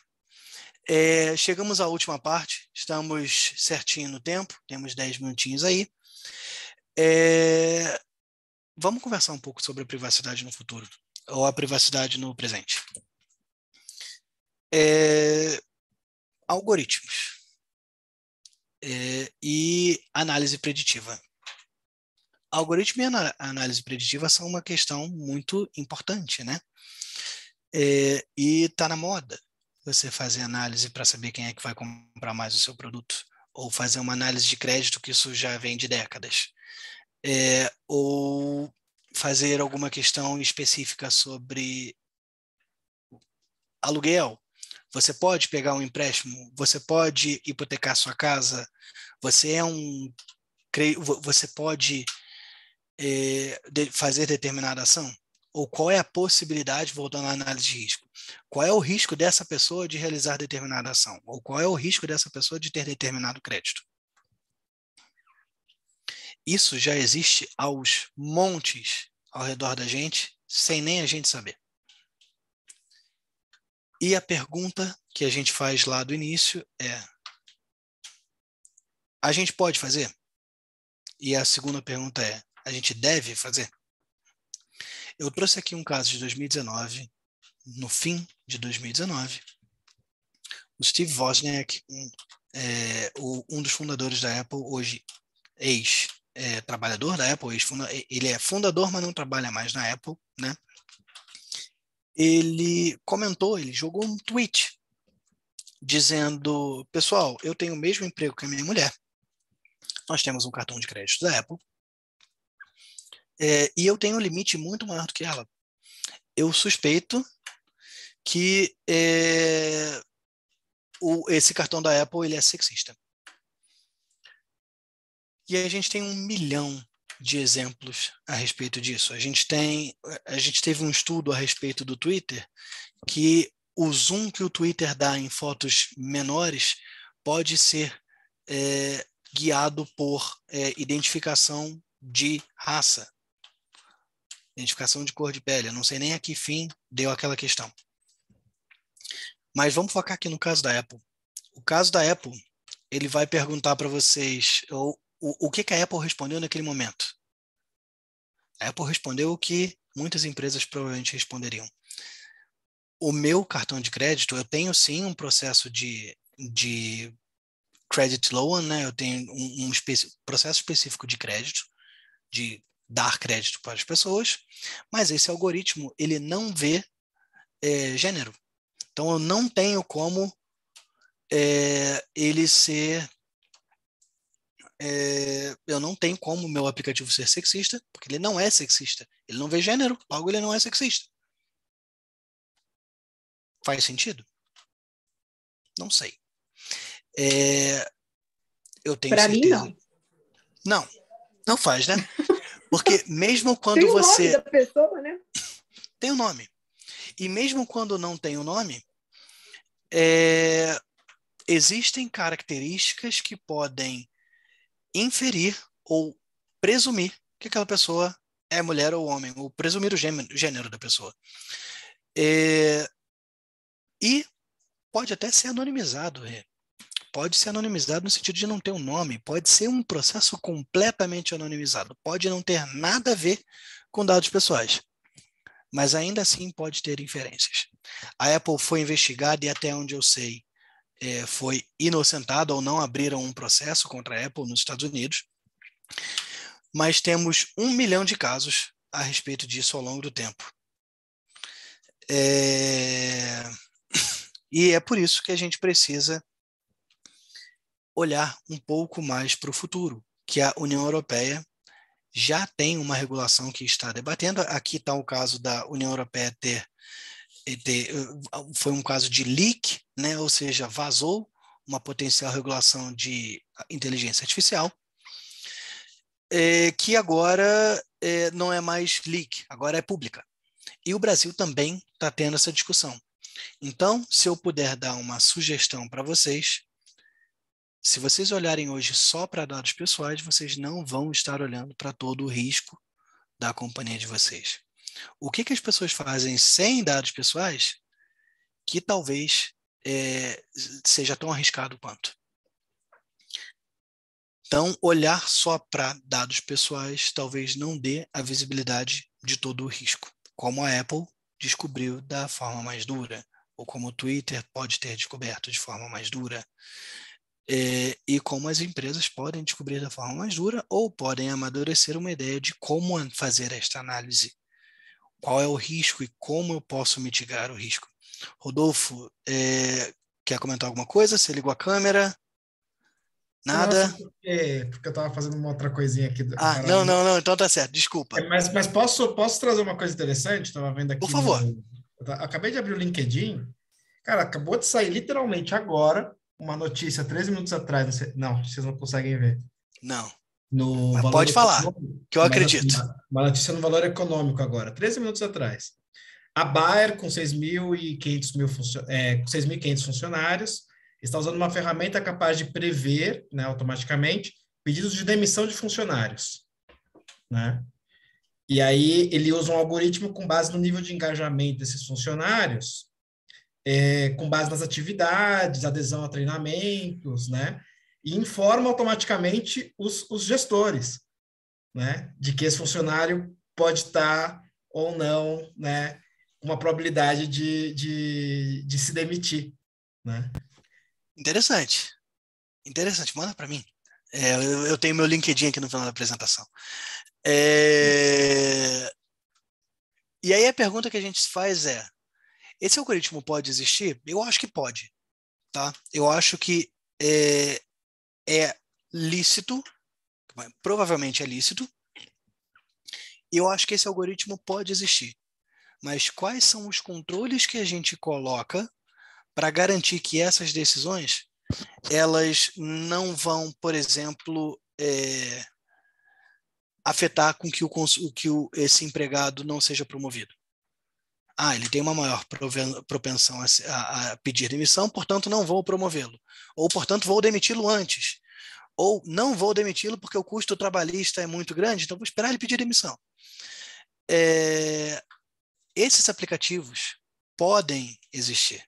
Chegamos à última parte, estamos certinho no tempo, temos 10 minutinhos aí. Vamos conversar um pouco sobre a privacidade no futuro, ou a privacidade no presente. Algoritmos e análise preditiva. Algoritmo e análise preditiva são uma questão muito importante, né? E está na moda você fazer análise para saber quem é que vai comprar mais o seu produto, ou fazer uma análise de crédito, que isso já vem de décadas, ou fazer alguma questão específica sobre aluguel. Você pode pegar um empréstimo, você pode hipotecar sua casa, você pode fazer determinada ação? Ou qual é a possibilidade, voltando à análise de risco, qual é o risco dessa pessoa de realizar determinada ação? Ou qual é o risco dessa pessoa de ter determinado crédito? Isso já existe aos montes ao redor da gente, sem nem a gente saber. E a pergunta que a gente faz lá do início é: a gente pode fazer? E a segunda pergunta é: a gente deve fazer? Eu trouxe aqui um caso de 2019, no fim de 2019, o Steve Wozniak, um dos fundadores da Apple, hoje ex-trabalhador da Apple, ele é fundador, mas não trabalha mais na Apple, né? Ele jogou um tweet dizendo: pessoal, eu tenho o mesmo emprego que a minha mulher, nós temos um cartão de crédito da Apple, e eu tenho um limite muito maior do que ela. Eu suspeito que esse cartão da Apple ele é sexista. E a gente tem 1 milhão de exemplos a respeito disso. A gente teve um estudo a respeito do Twitter que o zoom que o Twitter dá em fotos menores pode ser guiado por identificação de raça, identificação de cor de pele. Eu não sei nem a que fim deu aquela questão. Mas vamos focar aqui no caso da Apple. O caso da Apple, ele vai perguntar para vocês o que a Apple respondeu naquele momento. A Apple respondeu o que muitas empresas provavelmente responderiam. O meu cartão de crédito, eu tenho sim um processo de credit loan, né? Eu tenho um processo específico de crédito, de dar crédito para as pessoas, mas esse algoritmo, ele não vê gênero. Então, eu não tenho como ele ser... eu não tenho como o meu aplicativo ser sexista, porque ele não é sexista. Ele não vê gênero, logo ele não é sexista. Faz sentido? Não sei. Eu tenho pra certeza. Mim, não. Não faz, né? Porque mesmo quando tem o você... nome da pessoa, né? Tem o nome. E mesmo quando não tem o nome, existem características que podem inferir ou presumir que aquela pessoa é mulher ou homem, ou presumir o gênero da pessoa. E pode até ser anonimizado. Pode ser anonimizado no sentido de não ter um nome, pode ser um processo completamente anonimizado, pode não ter nada a ver com dados pessoais, mas ainda assim pode ter inferências. A Apple foi investigada e, até onde eu sei, foi inocentada, ou não abriram um processo contra a Apple nos Estados Unidos, mas temos 1 milhão de casos a respeito disso ao longo do tempo. E é por isso que a gente precisa olhar um pouco mais para o futuro, que a União Europeia já tem uma regulação que está debatendo. Aqui está o caso da União Europeia foi um caso de leak, né? Ou seja, vazou uma potencial regulação de inteligência artificial, que agora não é mais leak, agora é pública. E o Brasil também está tendo essa discussão. Então, se eu puder dar uma sugestão para vocês, se vocês olharem hoje só para dados pessoais, vocês não vão estar olhando para todo o risco da companhia de vocês. O que as pessoas fazem sem dados pessoais que talvez seja tão arriscado quanto? Então, olhar só para dados pessoais talvez não dê a visibilidade de todo o risco, como a Apple descobriu da forma mais dura, ou como o Twitter pode ter descoberto de forma mais dura. e como as empresas podem descobrir da forma mais dura ou podem amadurecer uma ideia de como fazer esta análise. Qual é o risco e como eu posso mitigar o risco. Rodolfo, quer comentar alguma coisa? Você ligou a câmera? Nada? Nossa, porque eu estava fazendo uma outra coisinha aqui. Não, então tá certo, desculpa. Mas posso trazer uma coisa interessante? Estava vendo aqui Por favor. Acabei de abrir o LinkedIn. Cara, acabou de sair literalmente agora uma notícia, 13 minutos atrás. Não, vocês não conseguem ver. Não. No Mas Valor pode falar, Econômico, que eu acredito. Uma notícia no Valor Econômico agora, 13 minutos atrás. A Bayer, com 6.500 funcionários, está usando uma ferramenta capaz de prever, né, automaticamente, pedidos de demissão de funcionários, né? E aí ele usa um algoritmo com base no nível de engajamento desses funcionários, com base nas atividades, adesão a treinamentos, né? E informa automaticamente os gestores, né? De que esse funcionário pode estar ou não, né? Uma probabilidade de se demitir, né? Interessante, manda para mim. Eu tenho meu LinkedIn aqui no final da apresentação. E aí a pergunta que a gente faz é, esse algoritmo pode existir? Eu acho que pode, tá? Eu acho que é lícito, provavelmente é lícito, e eu acho que esse algoritmo pode existir. Mas quais são os controles que a gente coloca para garantir que essas decisões elas não vão, por exemplo, afetar com que esse empregado não seja promovido? Ele tem uma maior propensão a pedir demissão, portanto não vou promovê-lo. Ou, portanto, vou demiti-lo antes. Ou não vou demiti-lo porque o custo trabalhista é muito grande, então vou esperar ele pedir demissão. Esses aplicativos podem existir.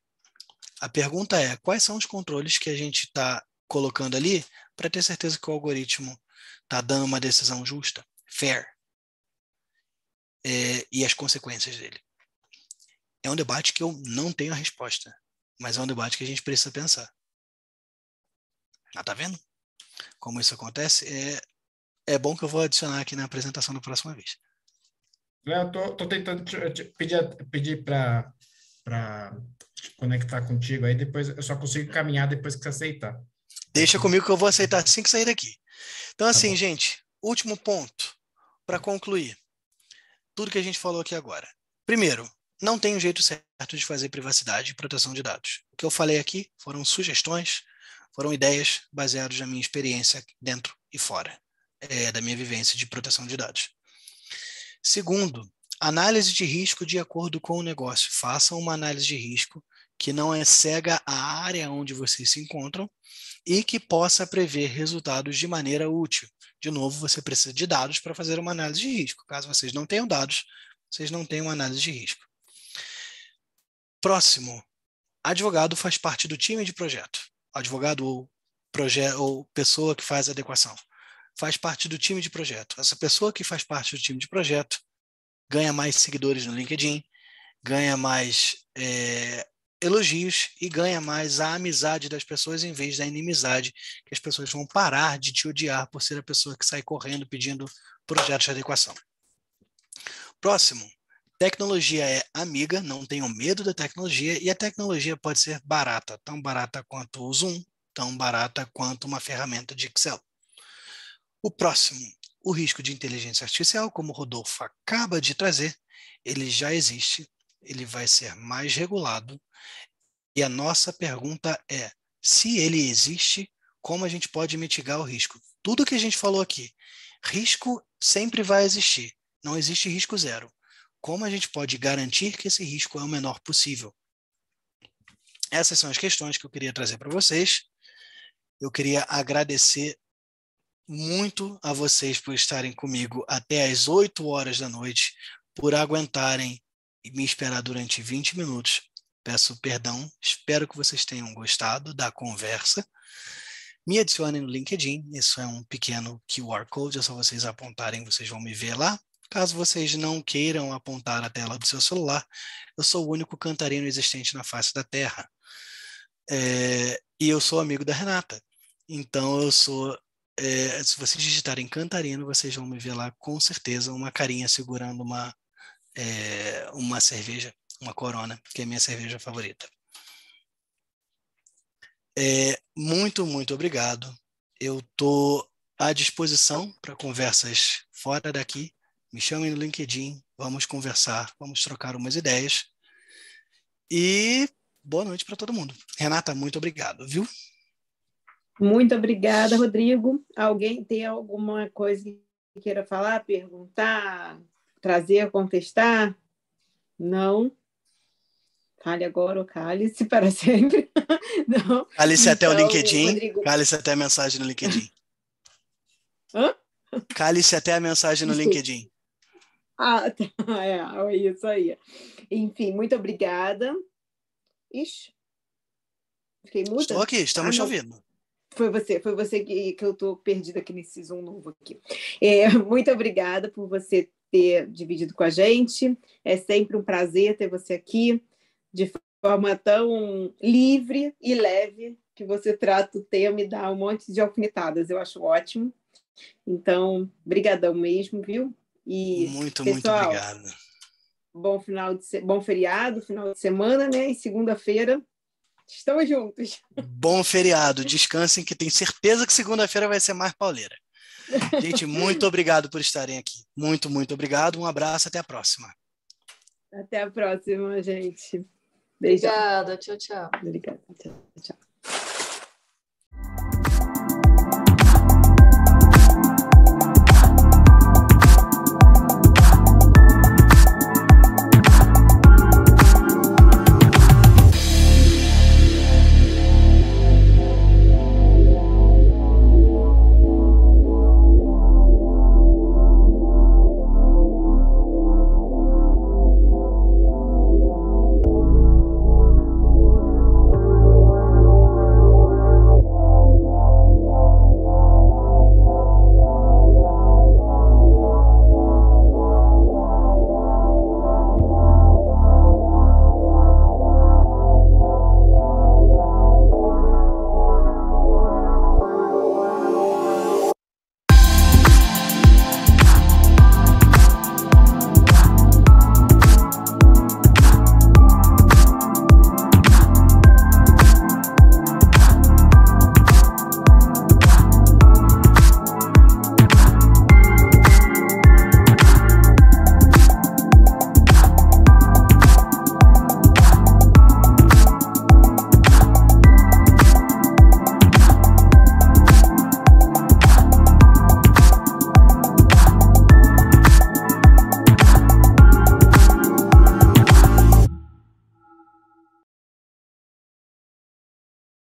A pergunta é, quais são os controles que a gente está colocando ali para ter certeza que o algoritmo está dando uma decisão justa, fair, e as consequências dele? É um debate que eu não tenho a resposta, mas é um debate que a gente precisa pensar. Tá vendo como isso acontece? É bom que eu vou adicionar aqui na apresentação da próxima vez. Eu tô tentando pedir para conectar contigo, aí depois eu só consigo caminhar depois que você aceitar. Deixa comigo que eu vou aceitar assim que sair daqui. Então, assim, Tá, gente, último ponto para concluir tudo que a gente falou aqui agora. Primeiro, não tem um jeito certo de fazer privacidade e proteção de dados. O que eu falei aqui foram sugestões, foram ideias baseadas na minha experiência dentro e fora da minha vivência de proteção de dados. Segundo, análise de risco de acordo com o negócio. Façam uma análise de risco que não cega a área onde vocês se encontram e que possa prever resultados de maneira útil. De novo, você precisa de dados para fazer uma análise de risco. Caso vocês não tenham dados, vocês não têm uma análise de risco. Próximo, advogado faz parte do time de projeto. Advogado ou pessoa que faz adequação faz parte do time de projeto. Essa pessoa que faz parte do time de projeto ganha mais seguidores no LinkedIn, ganha mais elogios e ganha mais a amizade das pessoas em vez da inimizade, que as pessoas vão parar de te odiar por ser a pessoa que sai correndo pedindo projetos de adequação. Próximo, tecnologia é amiga, não tenham medo da tecnologia, e a tecnologia pode ser barata, tão barata quanto o Zoom, tão barata quanto uma ferramenta de Excel. O próximo, o risco de inteligência artificial, como o Rodolfo acaba de trazer, ele já existe, ele vai ser mais regulado, e a nossa pergunta é, se ele existe, como a gente pode mitigar o risco? Tudo que a gente falou aqui, risco sempre vai existir, não existe risco zero. Como a gente pode garantir que esse risco é o menor possível? Essas são as questões que eu queria trazer para vocês. Eu queria agradecer muito a vocês por estarem comigo até às 8 horas da noite, por aguentarem e me esperar durante 20 minutos. Peço perdão, espero que vocês tenham gostado da conversa. Me adicionem no LinkedIn, isso é um pequeno QR Code, é só vocês apontarem, vocês vão me ver lá. Caso vocês não queiram apontar a tela do seu celular, eu sou o único cantarino existente na face da Terra. E eu sou amigo da Renata. Então eu sou... se vocês digitarem Cantarino, vocês vão me ver lá com certeza, uma carinha segurando uma cerveja, uma Corona, que é a minha cerveja favorita. Muito, muito obrigado. Eu estou à disposição para conversas fora daqui. Me chamem no LinkedIn, vamos conversar, vamos trocar umas ideias. E boa noite para todo mundo. Renata, muito obrigado, viu? Muito obrigada, Rodrigo. Alguém tem alguma coisa que queira falar, perguntar, trazer, contestar? Não? Cale agora ou cale-se para sempre. Não. Cale-se até o Então, LinkedIn, Rodrigo... cale-se até a mensagem no LinkedIn. Hã? Cale-se até a mensagem no LinkedIn. Ah, tá. É isso aí. Enfim, muito obrigada. Ixi, fiquei muda? Estou aqui, estamos te ouvindo. Foi você que eu estou perdida aqui nesse Zoom novo aqui. Muito obrigada por você ter dividido com a gente. É sempre um prazer ter você aqui, de forma tão livre e leve, que você trata o tema e dá um monte de alfinetadas. Eu acho ótimo. Então, brigadão mesmo, viu? E, muito, pessoal, muito obrigado. Bom feriado, final de semana, né? E segunda-feira estamos juntos. Bom feriado, descansem, que tenho certeza que segunda-feira vai ser mais pauleira. Gente, muito obrigado por estarem aqui. Muito, muito obrigado. Um abraço, até a próxima. Até a próxima, gente. Beijão. Obrigada, tchau, tchau. Obrigada, tchau.